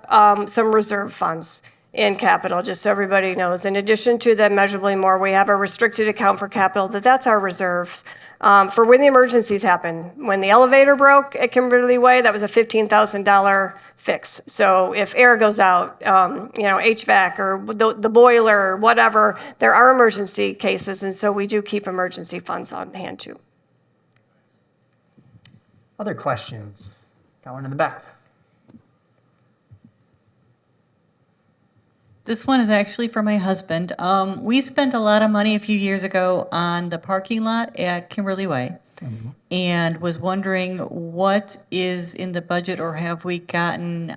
Speaker 3: some reserve funds in capital, just so everybody knows. In addition to the measurably more, we have a restricted account for capital, that's our reserves. For when the emergencies happen. When the elevator broke at Kimberly Way, that was a $15,000 fix. So if air goes out, HVAC or the boiler or whatever, there are emergency cases, and so we do keep emergency funds on hand too.
Speaker 1: Other questions? Got one in the back.
Speaker 7: This one is actually for my husband. We spent a lot of money a few years ago on the parking lot at Kimberly Way, and was wondering what is in the budget, or have we gotten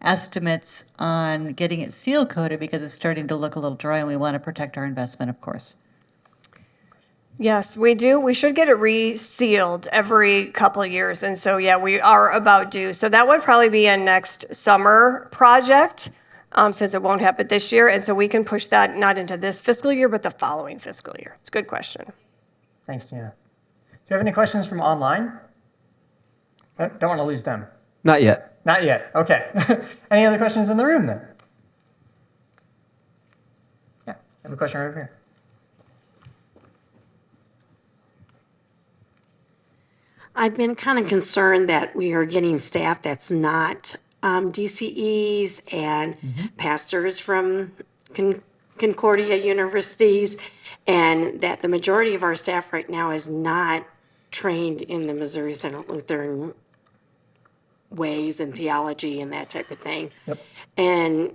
Speaker 7: estimates on getting it seal coated, because it's starting to look a little dry and we want to protect our investment, of course.
Speaker 3: Yes, we do. We should get it resealed every couple of years. And so, yeah, we are about due. So that would probably be a next summer project. Since it won't happen this year. And so we can push that not into this fiscal year, but the following fiscal year. It's a good question.
Speaker 1: Thanks, Tina. Do you have any questions from online? Don't want to lose them.
Speaker 8: Not yet.
Speaker 1: Not yet. Okay. Any other questions in the room then? Yeah, I have a question right over here.
Speaker 9: I've been kind of concerned that we are getting staff that's not DCEs and pastors from Concordia universities, and that the majority of our staff right now is not trained in the Missouri Synod Lutheran ways and theology and that type of thing.
Speaker 1: Yep.
Speaker 9: And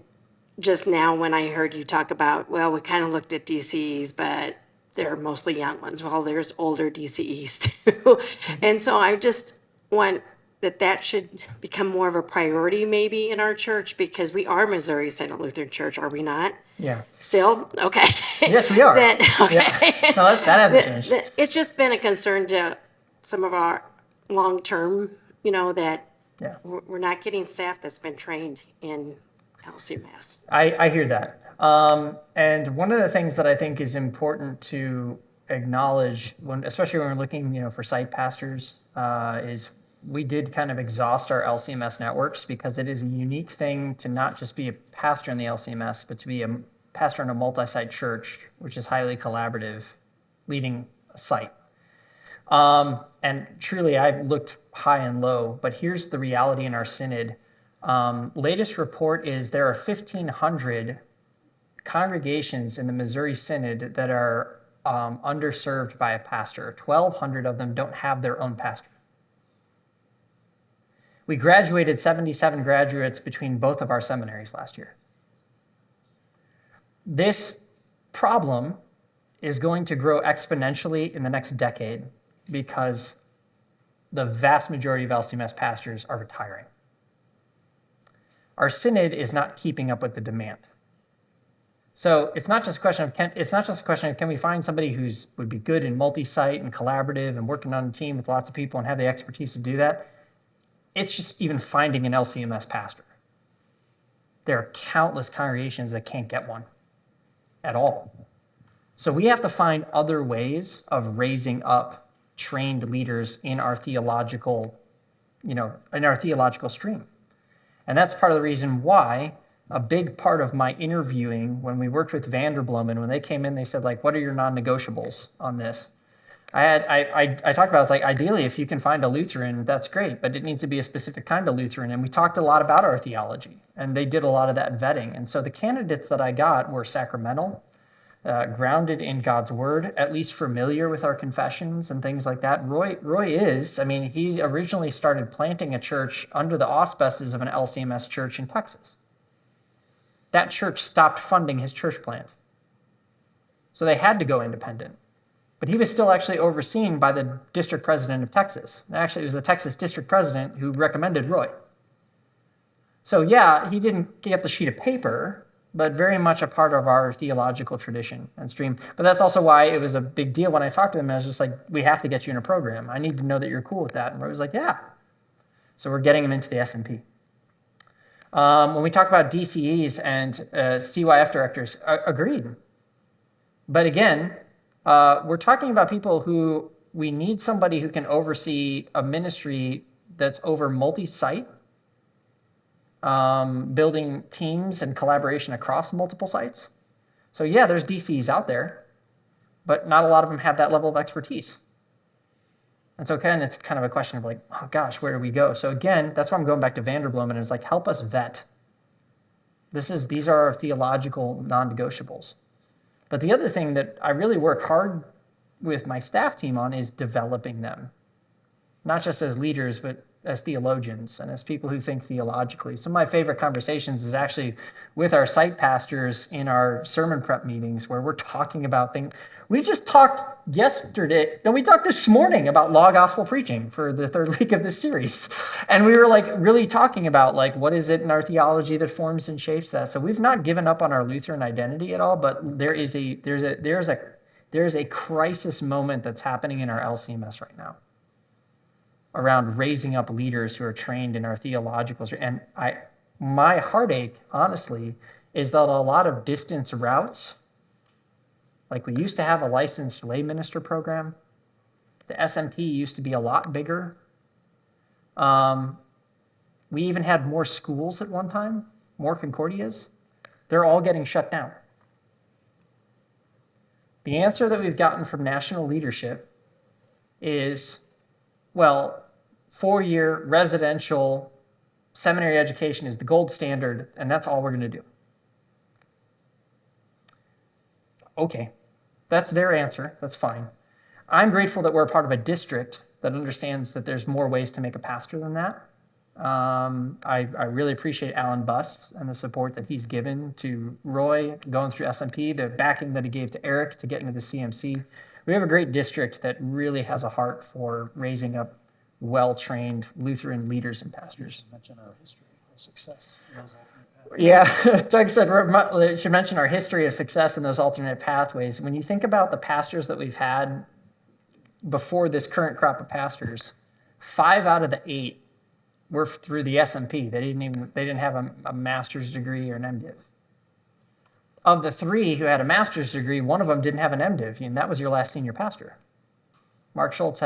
Speaker 9: just now when I heard you talk about, well, we kind of looked at DCEs, but they're mostly young ones. Well, there's older DCEs too. And so I just want that should become more of a priority maybe in our church, because we are Missouri Synod Lutheran Church, are we not?
Speaker 1: Yeah.
Speaker 9: Still? Okay.
Speaker 1: Yes, we are.
Speaker 9: Okay.
Speaker 1: Yeah. No, that hasn't changed.
Speaker 9: It's just been a concern to some of our long-term, that
Speaker 1: Yeah.
Speaker 9: we're not getting staff that's been trained in LCMS.
Speaker 1: I hear that. And one of the things that I think is important to acknowledge, especially when we're looking, for site pastors, is we did kind of exhaust our LCMS networks, because it is a unique thing to not just be a pastor in the LCMS, but to be a pastor in a multi-site church, which is highly collaborative, leading a site. And truly, I've looked high and low, but here's the reality in our synod. Latest report is there are 1,500 congregations in the Missouri Synod that are underserved by a pastor. 1,200 of them don't have their own pastor. We graduated 77 graduates between both of our seminaries last year. This problem is going to grow exponentially in the next decade, because the vast majority of LCMS pastors are retiring. Our synod is not keeping up with the demand. So it's not just a question of can we find somebody who's would be good in multi-site and collaborative and working on a team with lots of people and have the expertise to do that. It's just even finding an LCMS pastor. There are countless congregations that can't get one at all. So we have to find other ways of raising up trained leaders in our theological, stream. And that's part of the reason why a big part of my interviewing, when we worked with Vanderbloemen, when they came in, they said, what are your non-negotiables on this? I talked about, ideally, if you can find a Lutheran, that's great, but it needs to be a specific kind of Lutheran. And we talked a lot about our theology, and they did a lot of that vetting. And so the candidates that I got were sacramental. grounded in God's word, at least familiar with our confessions and things like that. Roy is, I mean, he originally started planting a church under the auspices of an LCMS church in Texas. That church stopped funding his church plant. So they had to go independent. But he was still actually overseen by the district president of Texas. And actually, it was the Texas district president who recommended Roy. So yeah, he didn't get the sheet of paper, but very much a part of our theological tradition and stream. But that's also why it was a big deal when I talked to him. I was just like, we have to get you in a program. I need to know that you're cool with that. And Roy was like, yeah. So we're getting him into the S&P. When we talk about DCEs and CYF directors, agreed. But again, we're talking about people who we need somebody who can oversee a ministry that's over multi-site, building teams and collaboration across multiple sites. So yeah, there's DCs out there, but not a lot of them have that level of expertise. And so again, it's kind of a question of like, oh gosh, where do we go? So again, that's why I'm going back to Vanderbloemen, and it's like, help us vet. These are our theological non-negotiables. But the other thing that I really work hard with my staff team on is developing them, not just as leaders, but as theologians and as people who think theologically. Some of my favorite conversations is actually with our site pastors in our sermon prep meetings where we're talking about things. We just talked yesterday, and we talked this morning about law gospel preaching for the third week of this series. And we were like really talking about like, what is it in our theology that forms and shapes that? So we've not given up on our Lutheran identity at all, but there's a crisis moment that's happening in our LCMS right now around raising up leaders who are trained in our theological. And my heartache, honestly, is that a lot of distance routes, like we used to have a licensed lay minister program. The SMP used to be a lot bigger. We even had more schools at one time, more Concordias. They're all getting shut down. The answer that we've gotten from national leadership is, well, 4-year residential seminary education is the gold standard, and that's all we're going to do. Okay, that's their answer. That's fine. I'm grateful that we're a part of a district that understands that there's more ways to make a pastor than that. I really appreciate Alan Buss and the support that he's given to Roy going through SMP, the backing that he gave to Eric to get into the CMC. We have a great district that really has a heart for raising up well-trained Lutheran leaders and pastors.
Speaker 8: Mention our history of success.
Speaker 1: Yeah, Doug said we should mention our history of success in those alternate pathways. When you think about the pastors that we've had before this current crop of pastors, 5 out of the 8 were through the SMP. They didn't have a master's degree or an MDiv. Of the 3 who had a master's degree, one of them didn't have an MDiv, and that was your last senior pastor. Mark Schultz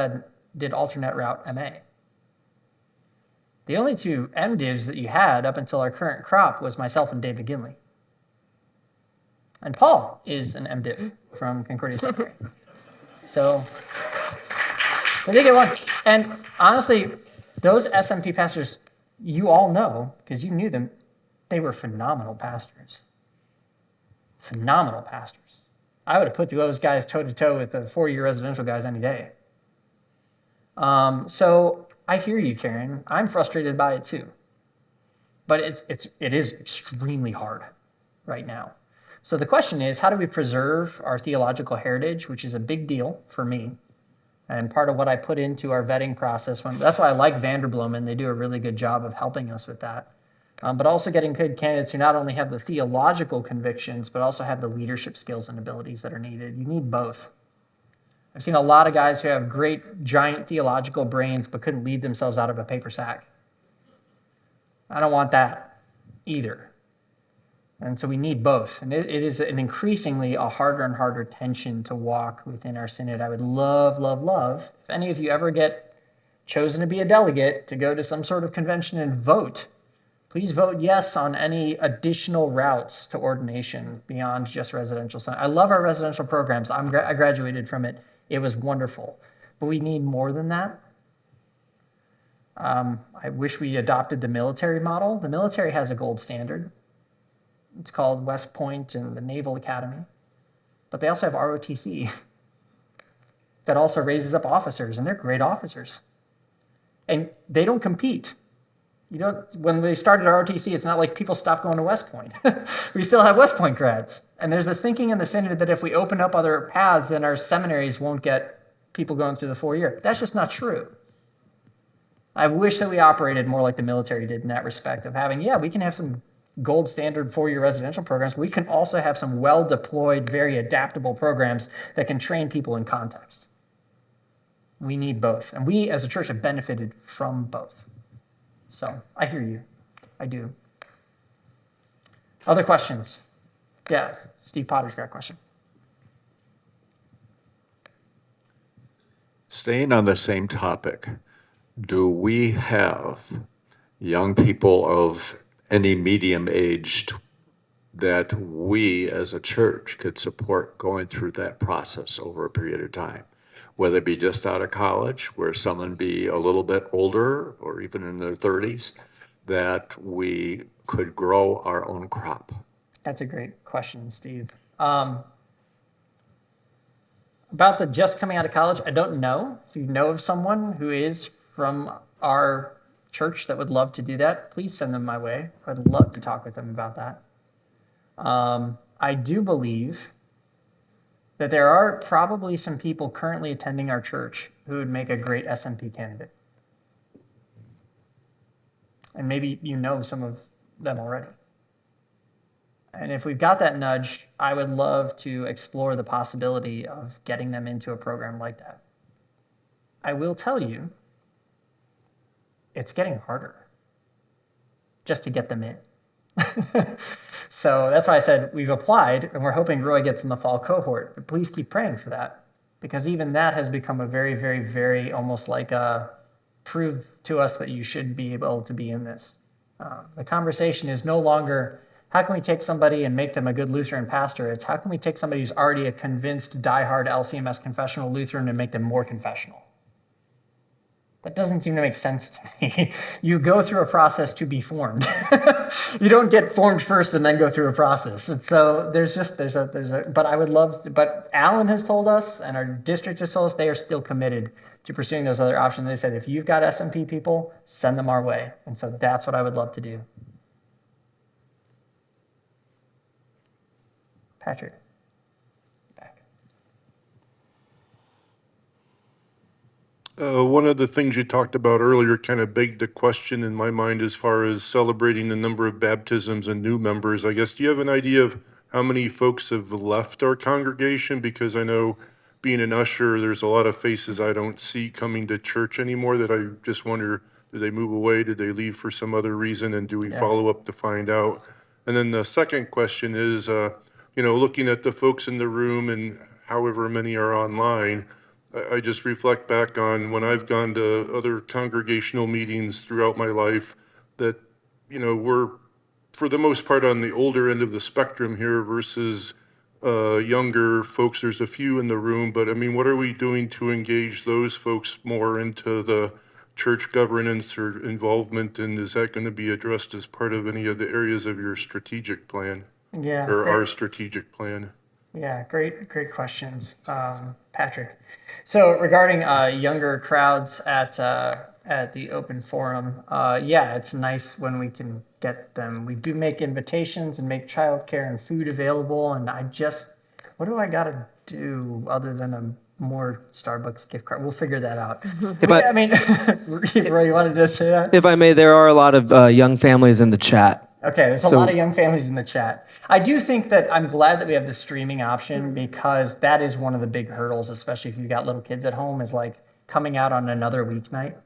Speaker 1: did alternate route MA. The only 2 MDivs that you had up until our current crop was myself and Dave McGinley. And Paul is an MDiv from Concordia Seminary. So they get one. And honestly, those SMP pastors, you all know, because you knew them, they were phenomenal pastors. Phenomenal pastors. I would have put those guys toe-to-toe with the 4-year residential guys any day. So I hear you, Karen. I'm frustrated by it too. But it is extremely hard right now. So the question is, how do we preserve our theological heritage, which is a big deal for me, and part of what I put into our vetting process. That's why I like Vanderbloemen. They do a really good job of helping us with that. But also getting good candidates who not only have the theological convictions, but also have the leadership skills and abilities that are needed. You need both. I've seen a lot of guys who have great, giant theological brains, but couldn't lead themselves out of a paper sack. I don't want that either. And so we need both. And it is an increasingly a harder and harder tension to walk within our synod. I would love, love, love, if any of you ever get chosen to be a delegate to go to some sort of convention and vote, please vote yes on any additional routes to ordination beyond just residential. I love our residential programs. I graduated from it. It was wonderful. But we need more than that. I wish we adopted the military model. The military has a gold standard. It's called West Point and the Naval Academy. but they also have ROTC that also raises up officers, and they're great officers. And they don't compete. When they started ROTC, it's not like people stopped going to West Point. We still have West Point grads. And there's this thinking in the synod that if we open up other paths, then our seminaries won't get people going through the 4-year. That's just not true. I wish that we operated more like the military did in that respect of having, we can have some gold standard 4-year residential programs. We can also have some well-deployed, very adaptable programs that can train people in context. We need both. And we as a church have benefited from both. So I hear you. I do. Other questions? Yeah, Steve Potter's got a question.
Speaker 10: Staying on the same topic, do we have young people of any medium age that we as a church could support going through that process over a period of time? Whether it be just out of college, where someone be a little bit older or even in their 30s, that we could grow our own crop?
Speaker 1: That's a great question, Steve. About the just coming out of college, I don't know. If you know of someone who is from our church that would love to do that, please send them my way. I'd love to talk with them about that. I do believe that there are probably some people currently attending our church who would make a great SMP candidate. And maybe you know some of them already. And if we've got that nudge, I would love to explore the possibility of getting them into a program like that. I will tell you, it's getting harder just to get them in. So that's why I said we've applied, and we're hoping Roy gets in the fall cohort. But please keep praying for that, because even that has become a very, very, very almost like a prove to us that you should be able to be in this. The conversation is no longer, how can we take somebody and make them a good Lutheran pastor? It's how can we take somebody who's already a convinced, diehard LCMS confessional Lutheran and make them more confessional? That doesn't seem to make sense to me. You go through a process to be formed. You don't get formed first and then go through a process. And so but I would love to, but Alan has told us and our district has told us they are still committed to pursuing those other options. They said, if you've got SMP people, send them our way. And so that's what I would love to do. Patrick.
Speaker 11: One of the things you talked about earlier kind of begged the question in my mind as far as celebrating the number of baptisms and new members. I guess, do you have an idea of how many folks have left our congregation? Because I know being an usher, there's a lot of faces I don't see coming to church anymore that I just wonder, did they move away? Did they leave for some other reason? And do we follow up to find out? And then the second question is, looking at the folks in the room and however many are online, I just reflect back on when I've gone to other congregational meetings throughout my life that, we're for the most part on the older end of the spectrum here versus younger folks. There's a few in the room, but I mean, what are we doing to engage those folks more into the church governance or involvement? And is that going to be addressed as part of any of the areas of your strategic plan? Or our strategic plan?
Speaker 1: Yeah, great questions, Patrick. So regarding younger crowds at the open forum, it's nice when we can get them. We do make invitations and make childcare and food available. And what do I got to do other than a more Starbucks gift card? We'll figure that out. Roy, you wanted to say that?
Speaker 12: If I may, there are a lot of young families in the chat.
Speaker 1: Okay, there's a lot of young families in the chat. I do think that I'm glad that we have the streaming option, because that is one of the big hurdles, especially if you've got little kids at home, is like coming out on another weeknight.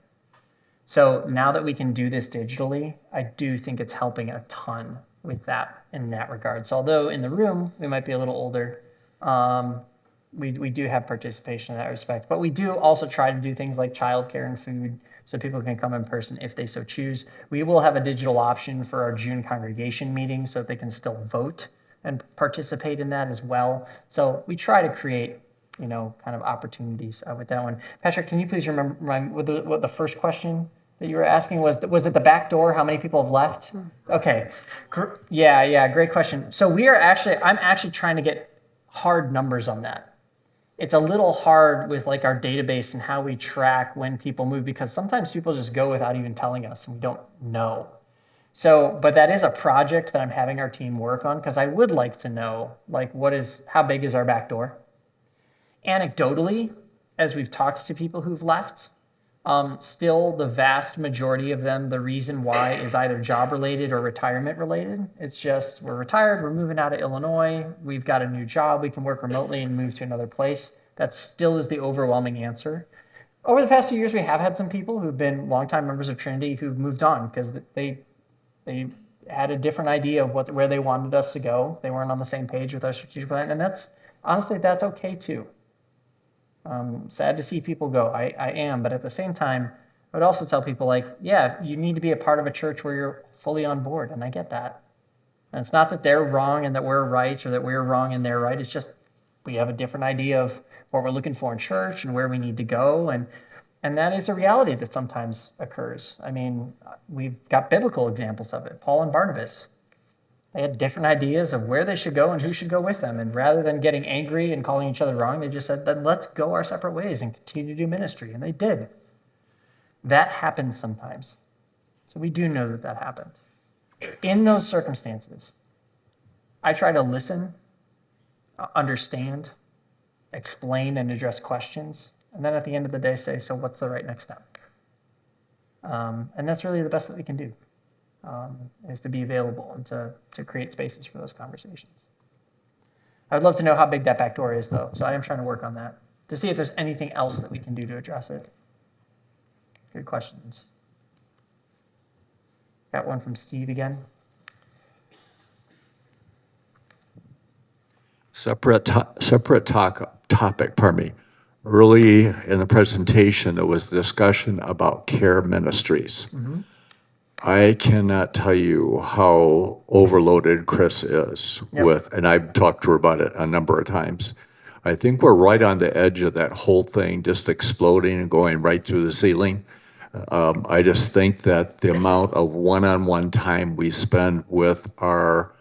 Speaker 1: So now that we can do this digitally, I do think it's helping a ton with that in that regard. So although in the room we might be a little older, we do have participation in that respect. But we do also try to do things like childcare and food, so people can come in person if they so choose. We will have a digital option for our June congregation meeting so that they can still vote and participate in that as well. So we try to create, kind of opportunities with that one. Patrick, can you please remind what the first question that you were asking was? Was it the back door? How many people have left? Okay. Yeah, great question. So I'm actually trying to get hard numbers on that. It's a little hard with like our database and how we track when people move, because sometimes people just go without even telling us and we don't know. So, but that is a project that I'm having our team work on, because I would like to know, like, how big is our back door? Anecdotally, as we've talked to people who've left, still the vast majority of them, the reason why is either job related or retirement related. It's just, we're retired, we're moving out of Illinois, we've got a new job, we can work remotely and move to another place. That still is the overwhelming answer. Over the past 2 years, we have had some people who've been longtime members of Trinity who've moved on because they had a different idea of where they wanted us to go. They weren't on the same page with our strategic plan, and that's okay too. Sad to see people go. I am, but at the same time, I would also tell people, like, yeah, you need to be a part of a church where you're fully on board, and I get that. And it's not that they're wrong and that we're right, or that we're wrong and they're right. It's just we have a different idea of what we're looking for in church and where we need to go, and that is a reality that sometimes occurs. I mean, we've got biblical examples of it. Paul and Barnabas, they had different ideas of where they should go and who should go with them. And rather than getting angry and calling each other wrong, they just said, then let's go our separate ways and continue to do ministry. And they did. That happens sometimes. So we do know that happened. In those circumstances, I try to listen, understand, explain, and address questions. And then at the end of the day, say, so what's the right next step? And that's really the best that we can do, is to be available and to create spaces for those conversations. I would love to know how big that back door is, though. So I am trying to work on that to see if there's anything else that we can do to address it. Good questions. Got one from Steve again.
Speaker 10: Separate topic, pardon me. Early in the presentation, there was discussion about care ministries.
Speaker 1: Mm-hmm.
Speaker 10: I cannot tell you how overloaded Chris is with, and I've talked to her about it a number of times. I think we're right on the edge of that whole thing just exploding and going right through the ceiling. I just think that the amount of one-on-one time we spend with of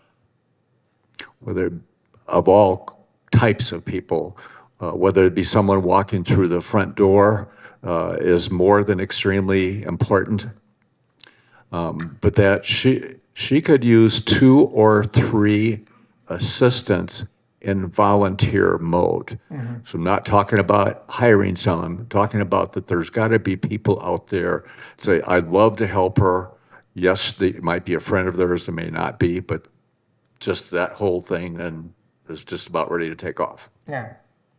Speaker 10: all types of people, whether it be someone walking through the front door, is more than extremely important. But that she could use 2 or 3 assistants in volunteer mode. Mm-hmm. So I'm not talking about hiring someone, I'm talking about that there's got to be people out there say, I'd love to help her. Yes, they might be a friend of theirs, they may not be, but just that whole thing and is just about ready to take off.
Speaker 1: Yeah.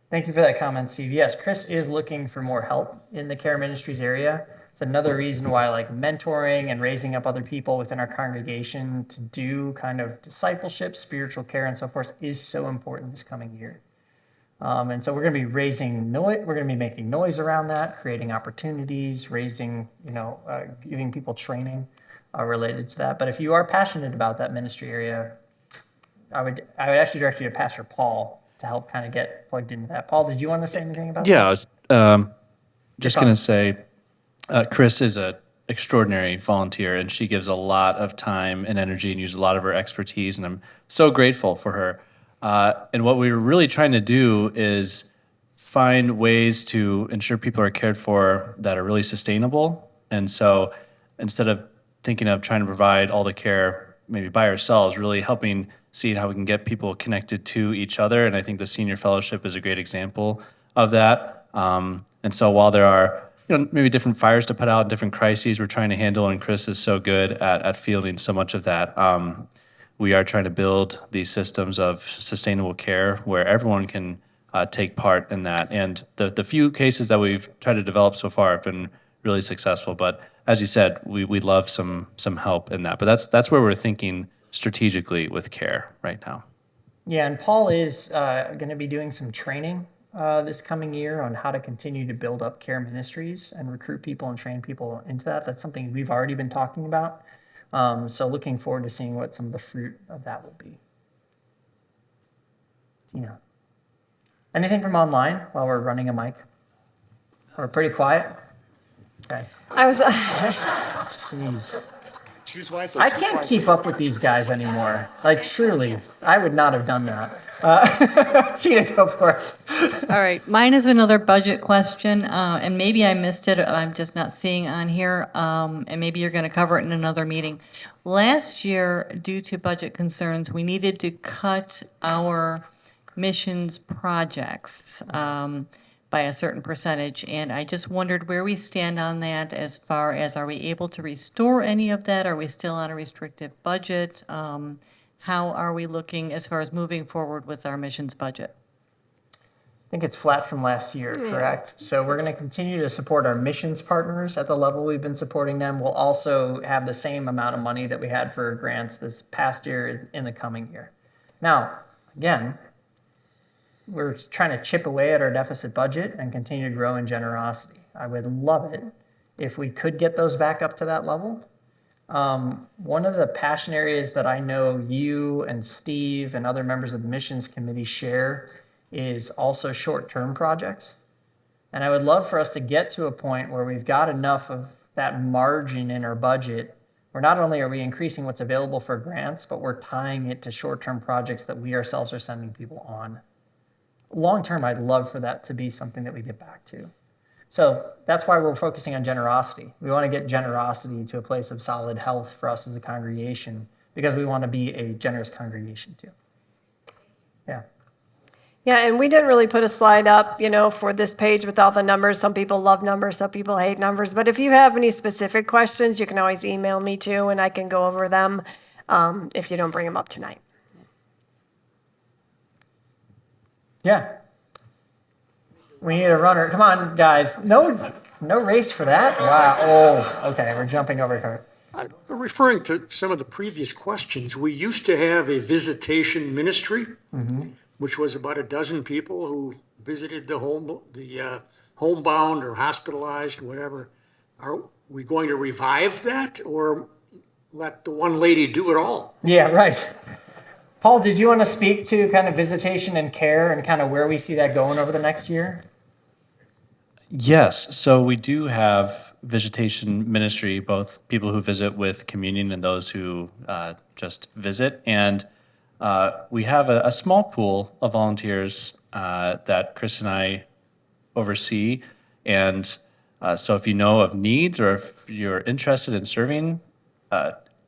Speaker 1: Thank you for that comment, Steve. Yes, Chris is looking for more help in the care ministries area. It's another reason why, like, mentoring and raising up other people within our congregation to do kind of discipleship, spiritual care, and so forth is so important this coming year. And so we're going to be raising noise. We're going to be making noise around that, creating opportunities, giving people training related to that. But if you are passionate about that ministry area, I would actually direct you to Pastor Paul to help kind of get plugged into that. Paul, did you want to say anything about that?
Speaker 13: Yeah, I was just going to say, Chris is an extraordinary volunteer, and she gives a lot of time and energy and uses a lot of her expertise, and I'm so grateful for her. And what we're really trying to do is find ways to ensure people are cared for that are really sustainable. And so instead of thinking of trying to provide all the care maybe by ourselves, really helping see how we can get people connected to each other. And I think the Senior Fellowship is a great example of that. And so while there are maybe different fires to put out, different crises we're trying to handle, and Chris is so good at fielding so much of that, we are trying to build these systems of sustainable care where everyone can take part in that. And the few cases that we've tried to develop so far have been really successful. But as you said, we'd love some help in that. But that's where we're thinking strategically with care right now.
Speaker 1: Yeah, and Paul is going to be doing some training this coming year on how to continue to build up care ministries and recruit people and train people into that. That's something we've already been talking about. So looking forward to seeing what some of the fruit of that will be. Tina, anything from online while we're running a mic? We're pretty quiet. Okay.
Speaker 3: I was.
Speaker 1: Jeez.
Speaker 4: Choose wisely.
Speaker 1: I
Speaker 4: choose
Speaker 1: can't
Speaker 4: wisely.
Speaker 1: keep up with these guys anymore. Like, truly, I would not have done that. Tina, go for it.
Speaker 7: All right, mine is another budget question, and maybe I missed it, I'm just not seeing on here, and maybe you're going to cover it in another meeting. Last year, due to budget concerns, we needed to cut our missions projects by a certain percentage, and I just wondered where we stand on that as far as, are we able to restore any of that? Are we still on a restrictive budget? How are we looking as far as moving forward with our missions budget?
Speaker 1: I think it's flat from last year, correct? So we're going to continue to support our missions partners at the level we've been supporting them. We'll also have the same amount of money that we had for grants this past year in the coming year. Now, again, we're trying to chip away at our deficit budget and continue to grow in generosity. I would love it if we could get those back up to that level. One of the passion areas that I know you and Steve and other members of the missions committee share is also short-term projects. And I would love for us to get to a point where we've got enough of that margin in our budget where not only are we increasing what's available for grants, but we're tying it to short-term projects that we ourselves are sending people on. Long-term, I'd love for that to be something that we get back to. So that's why we're focusing on generosity. We want to get generosity to a place of solid health for us as a congregation because we want to be a generous congregation too. Yeah.
Speaker 3: Yeah, and we didn't really put a slide up, for this page with all the numbers. Some people love numbers, some people hate numbers. But if you have any specific questions, you can always email me too, and I can go over them if you don't bring them up tonight.
Speaker 1: Yeah. We need a runner. Come on, guys. No race for that? Wow. Oh, okay. We're jumping over here.
Speaker 8: Referring to some of the previous questions, we used to have a visitation ministry, which was about a dozen people who visited the homebound or hospitalized, whatever. Are we going to revive that or let the one lady do it all?
Speaker 1: Yeah, right. Paul, did you want to speak to kind of visitation and care and kind of where we see that going over the next year?
Speaker 13: Yes, so we do have visitation ministry, both people who visit with communion and those who just visit. And we have a small pool of volunteers that Chris and I oversee. And so if you know of needs or if you're interested in serving,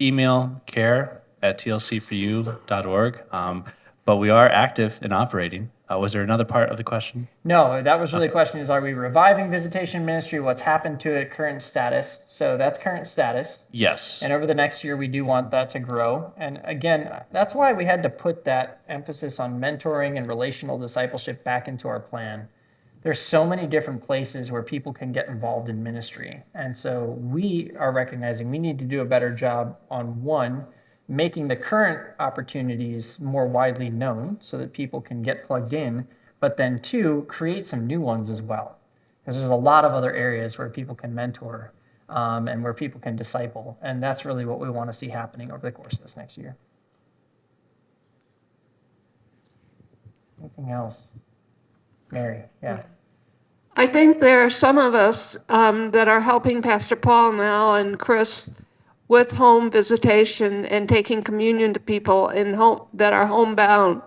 Speaker 13: email care@tlc4u.org. But we are active and operating. Was there another part of the question?
Speaker 1: No, that was really the question is, are we reviving visitation ministry? What's happened to it, current status? So that's current status.
Speaker 13: Yes.
Speaker 1: And over the next year, we do want that to grow. And again, that's why we had to put that emphasis on mentoring and relational discipleship back into our plan. There's so many different places where people can get involved in ministry. And so we are recognizing we need to do a better job on one, making the current opportunities more widely known so that people can get plugged in, but then two, create some new ones as well. Because there's a lot of other areas where people can mentor and where people can disciple. And that's really what we want to see happening over the course of this next year. Anything else? Mary, yeah.
Speaker 14: I think there are some of us that are helping Pastor Paul now and Chris with home visitation and taking communion to people in home that are homebound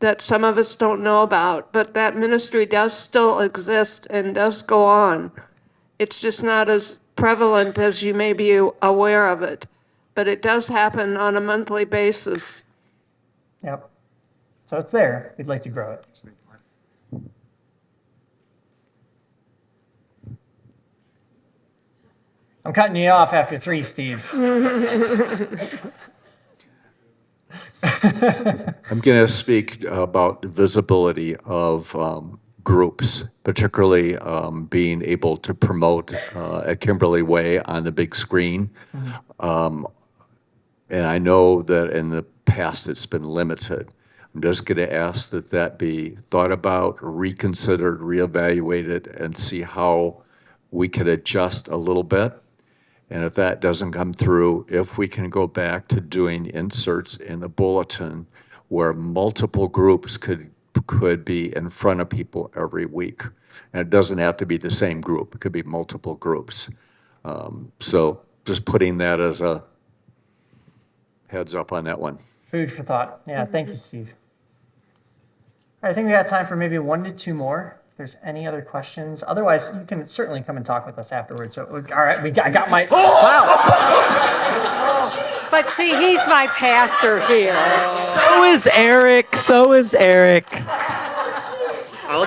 Speaker 14: that some of us don't know about. But that ministry does still exist and does go on. It's just not as prevalent as you may be aware of it. But it does happen on a monthly basis.
Speaker 1: Yep. So it's there. We'd like to grow it. I'm cutting you off after 3, Steve.
Speaker 10: I'm going to speak about the visibility of groups, particularly being able to promote at Kimberly Way on the big screen. And I know that in the past it's been limited. I'm just going to ask that that be thought about, reconsidered, reevaluated, and see how we could adjust a little bit. And if that doesn't come through, if we can go back to doing inserts in the bulletin where multiple groups could be in front of people every week. And it doesn't have to be the same group. It could be multiple groups. So just putting that as a heads up on that one.
Speaker 1: Food for thought. Yeah, thank you, Steve. All right, I think we got time for maybe 1 to 2 more. If there's any other questions, otherwise you can certainly come and talk with us afterwards. So, all right, I got my wow.
Speaker 9: But see, he's my pastor here.
Speaker 12: So is Eric. So is Eric.
Speaker 4: I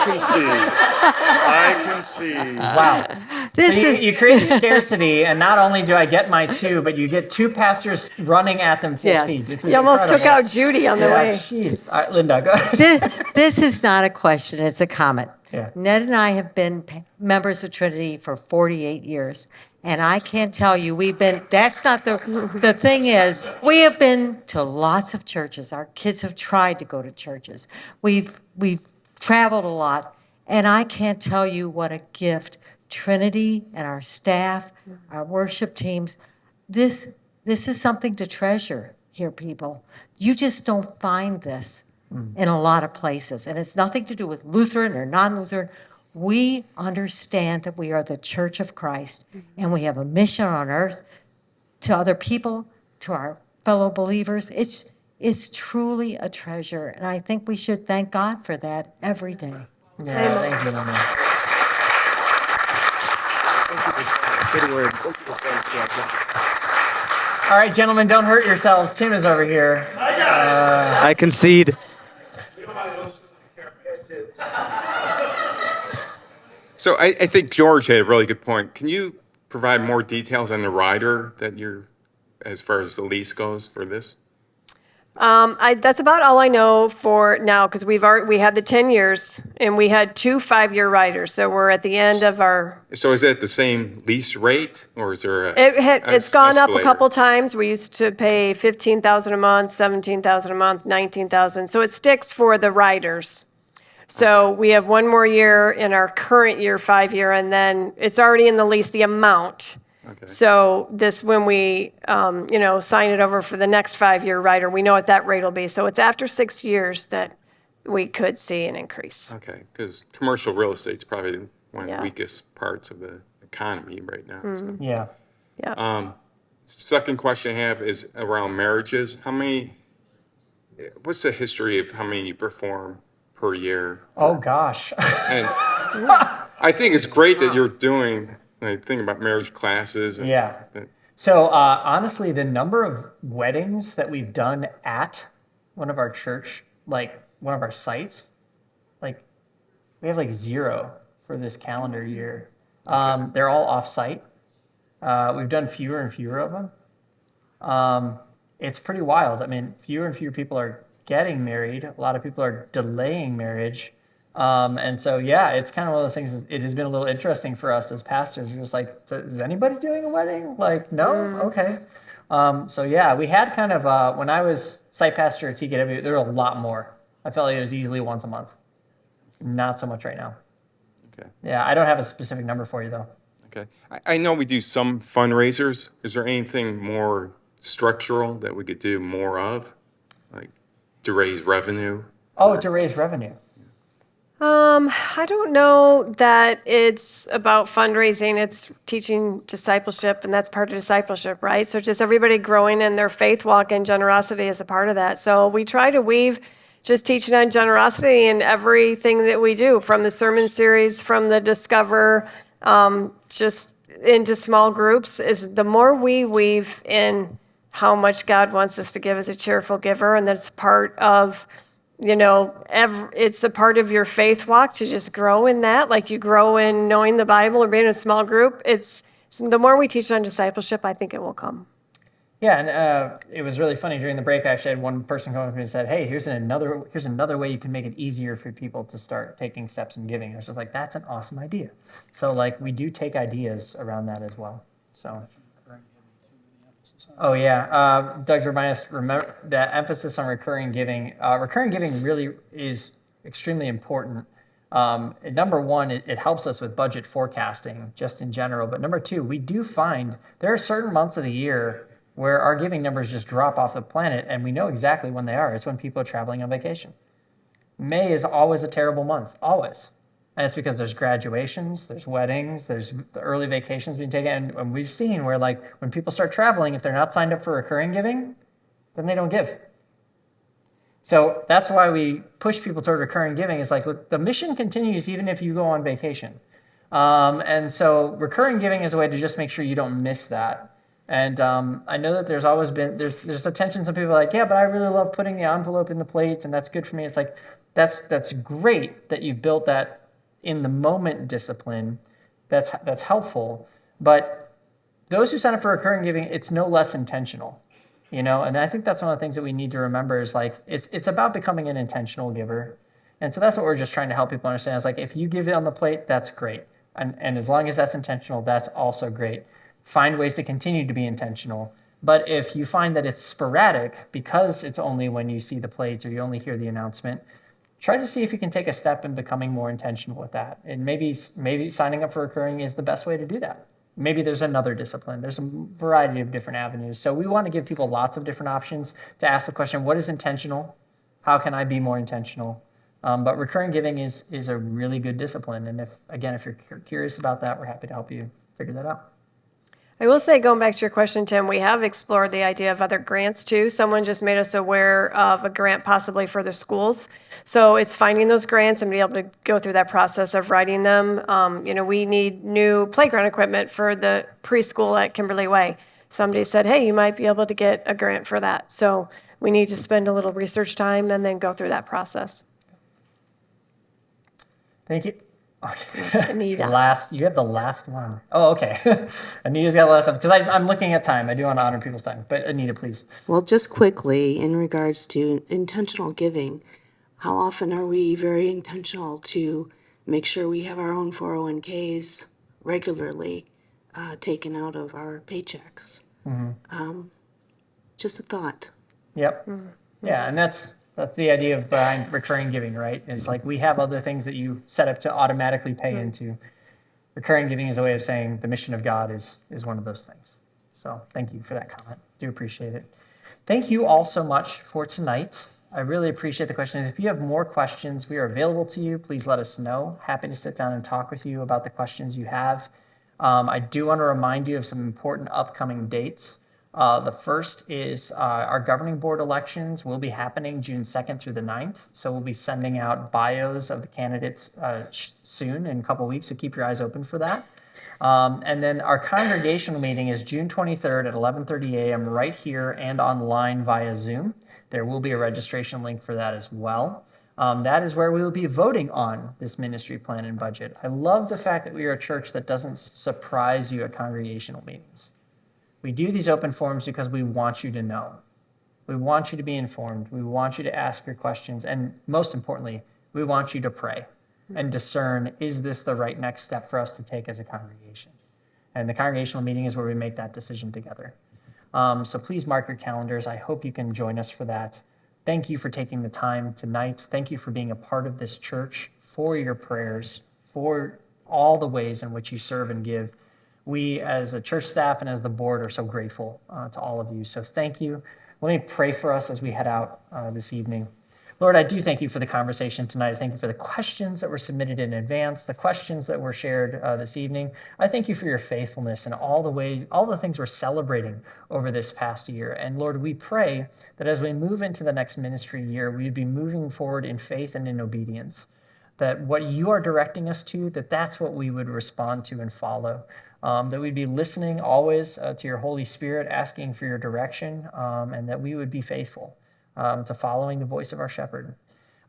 Speaker 4: can see.
Speaker 1: Wow. You create scarcity, and not only do I get my 2, but you get 2 pastors running at them full speed. This is
Speaker 3: You almost took
Speaker 1: incredible.
Speaker 3: out Judy on the way.
Speaker 1: Jeez. All right, Linda, go ahead.
Speaker 15: This is not a question, it's a comment.
Speaker 1: Yeah.
Speaker 15: Ned and I have been members of Trinity for 48 years. And I can't tell you, that's not the thing is, we have been to lots of churches. Our kids have tried to go to churches. We've traveled a lot. And I can't tell you what a gift Trinity and our staff, our worship teams, this is something to treasure here, people. You just don't find this in a lot of places. And it's nothing to do with Lutheran or non-Lutheran. We understand that we are the Church of Christ, and we have a mission on earth to other people, to our fellow believers. It's truly a treasure, and I think we should thank God for that every day.
Speaker 1: Yeah, thank you, Linda. Good word. All right, gentlemen, don't hurt yourselves. Tim is over here.
Speaker 12: I concede.
Speaker 16: So I think George had a really good point. Can you provide more details on the rider that as far as the lease goes for this?
Speaker 3: That's about all I know for now, because we had the 10 years, and we had 2 5-year riders, so we're at the end of our.
Speaker 16: So is it the same lease rate, or is there
Speaker 3: It's gone up a
Speaker 16: escalator?
Speaker 3: couple times. We used to pay $15,000 a month, $17,000 a month, $19,000. So it sticks for the riders. So we have 1 more year in our current year, 5-year, and then it's already in the lease, the amount.
Speaker 16: Okay.
Speaker 3: So when we, sign it over for the next 5-year rider, we know what that rate will be. So it's after 6 years that we could see an increase.
Speaker 16: Okay, because commercial real estate's probably one of the
Speaker 3: Yeah.
Speaker 16: weakest parts of the economy right now. So.
Speaker 1: Yeah.
Speaker 3: Yeah.
Speaker 16: Second question I have is around marriages. What's the history of how many you perform per year?
Speaker 1: Oh, gosh.
Speaker 16: And I think it's great that you're doing, think about marriage classes. And
Speaker 1: Yeah. So honestly, the number of weddings that we've done at one of our church, like one of our sites, like we have like 0 for this calendar year. They're all off-site. We've done fewer and fewer of them. It's pretty wild. I mean, fewer and fewer people are getting married. A lot of people are delaying marriage. And so, yeah, it's kind of one of those things. It has been a little interesting for us as pastors. We're just like, is anybody doing a wedding? Like, no? Okay. So, yeah, we had kind of, when I was site pastor at TKW, there were a lot more. I felt like it was easily once a month. Not so much right now.
Speaker 16: Okay.
Speaker 1: Yeah, I don't have a specific number for you, though.
Speaker 16: Okay. I know we do some fundraisers. Is there anything more structural that we could do more of, like to raise revenue?
Speaker 1: Oh, to raise revenue.
Speaker 3: I don't know that it's about fundraising. It's teaching discipleship, and that's part of discipleship, right? So just everybody growing in their faith walk, and generosity is a part of that. So we try to weave just teaching on generosity in everything that we do, from the sermon series, from the Discover, just into small groups. Is the more we weave in how much God wants us to give as a cheerful giver, and that's part of, it's a part of your faith walk to just grow in that, like you grow in knowing the Bible or being in a small group. It's the more we teach on discipleship, I think it will come.
Speaker 1: Yeah, and it was really funny during the break. I actually had one person come up to me and said, "Hey, here's another way you can make it easier for people to start taking steps in giving." I was just like, "That's an awesome idea." So like we do take ideas around that as well. So. Oh yeah, Doug's remember that emphasis on recurring giving. Recurring giving really is extremely important. Number one, it helps us with budget forecasting just in general. But number two, we do find there are certain months of the year where our giving numbers just drop off the planet, and we know exactly when they are. It's when people are traveling on vacation. May is always a terrible month, always. And it's because there's graduations, there's weddings, there's the early vacations being taken. And we've seen where, like, when people start traveling, if they're not signed up for recurring giving, then they don't give. So that's why we push people toward recurring giving. Is like, look, the mission continues even if you go on vacation. And so recurring giving is a way to just make sure you don't miss that. And I know that there's always been, there's a tension. Some people are like, yeah, but I really love putting the envelope in the plates and that's good for me. It's like, that's great that you've built that in the moment discipline. That's helpful. But those who sign up for recurring giving, it's no less intentional. And I think that's one of the things that we need to remember is like, it's about becoming an intentional giver. And so that's what we're just trying to help people understand. Is like, if you give it on the plate, that's great. And as long as that's intentional, that's also great. Find ways to continue to be intentional. But if you find that it's sporadic because it's only when you see the plates or you only hear the announcement, try to see if you can take a step in becoming more intentional with that. And maybe signing up for recurring is the best way to do that. Maybe there's another discipline. There's a variety of different avenues. So we want to give people lots of different options to ask the question, what is intentional? How can I be more intentional? But recurring giving is a really good discipline. And if you're curious about that, we're happy to help you figure that out.
Speaker 3: I will say, going back to your question, Tim, we have explored the idea of other grants too. Someone just made us aware of a grant possibly for the schools. So it's finding those grants and be able to go through that process of writing them. We need new playground equipment for the preschool at Kimberly Way. Somebody said, hey, you might be able to get a grant for that. So we need to spend a little research time and then go through that process.
Speaker 1: Thank you.
Speaker 3: Anita.
Speaker 1: You have the last one. Oh, okay. Anita's got the last one. Because I'm looking at time. I do want to honor people's time. But Anita, please.
Speaker 17: Well, just quickly, in regards to intentional giving, how often are we very intentional to make sure we have our own 401ks regularly taken out of our paychecks?
Speaker 1: Mm-hmm.
Speaker 17: Just a thought.
Speaker 1: Yep. Yeah, and that's the idea behind recurring giving, right? Is like we have other things that you set up to automatically pay into. Recurring giving is a way of saying the mission of God is one of those things. So thank you for that comment. Do appreciate it. Thank you all so much for tonight. I really appreciate the questions. If you have more questions, we are available to you. Please let us know. Happy to sit down and talk with you about the questions you have. I do want to remind you of some important upcoming dates. The first is our governing board elections will be happening June 2nd through the 9th. So we'll be sending out bios of the candidates soon in a couple weeks, so keep your eyes open for that. And then our congregational meeting is June 23rd at 11:30 a.m. right here and online via Zoom. There will be a registration link for that as well. That is where we will be voting on this ministry plan and budget. I love the fact that we are a church that doesn't surprise you at congregational meetings. We do these open forums because we want you to know. We want you to be informed. We want you to ask your questions. And most importantly, we want you to pray and discern, is this the right next step for us to take as a congregation? And the congregational meeting is where we make that decision together. So please mark your calendars. I hope you can join us for that. Thank you for taking the time tonight. Thank you for being a part of this church, for your prayers, for all the ways in which you serve and give. We, as a church staff and as the board, are so grateful to all of you. So thank you. Let me pray for us as we head out this evening. Lord, I do thank you for the conversation tonight. I thank you for the questions that were submitted in advance, the questions that were shared this evening. I thank you for your faithfulness and all the ways, all the things we're celebrating over this past year. And Lord, we pray that as we move into the next ministry year, we'd be moving forward in faith and in obedience. That what you are directing us to, that's what we would respond to and follow. That we'd be listening always to your Holy Spirit, asking for your direction, and that we would be faithful to following the voice of our shepherd.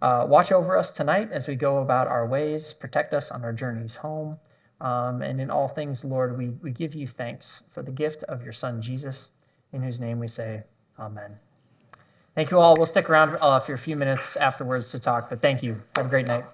Speaker 1: Watch over us tonight as we go about our ways. Protect us on our journeys home. And in all things, Lord, we give you thanks for the gift of your Son, Jesus, in whose name we say amen. Thank you all. We'll stick around for a few minutes afterwards to talk, but thank you. Have a great night.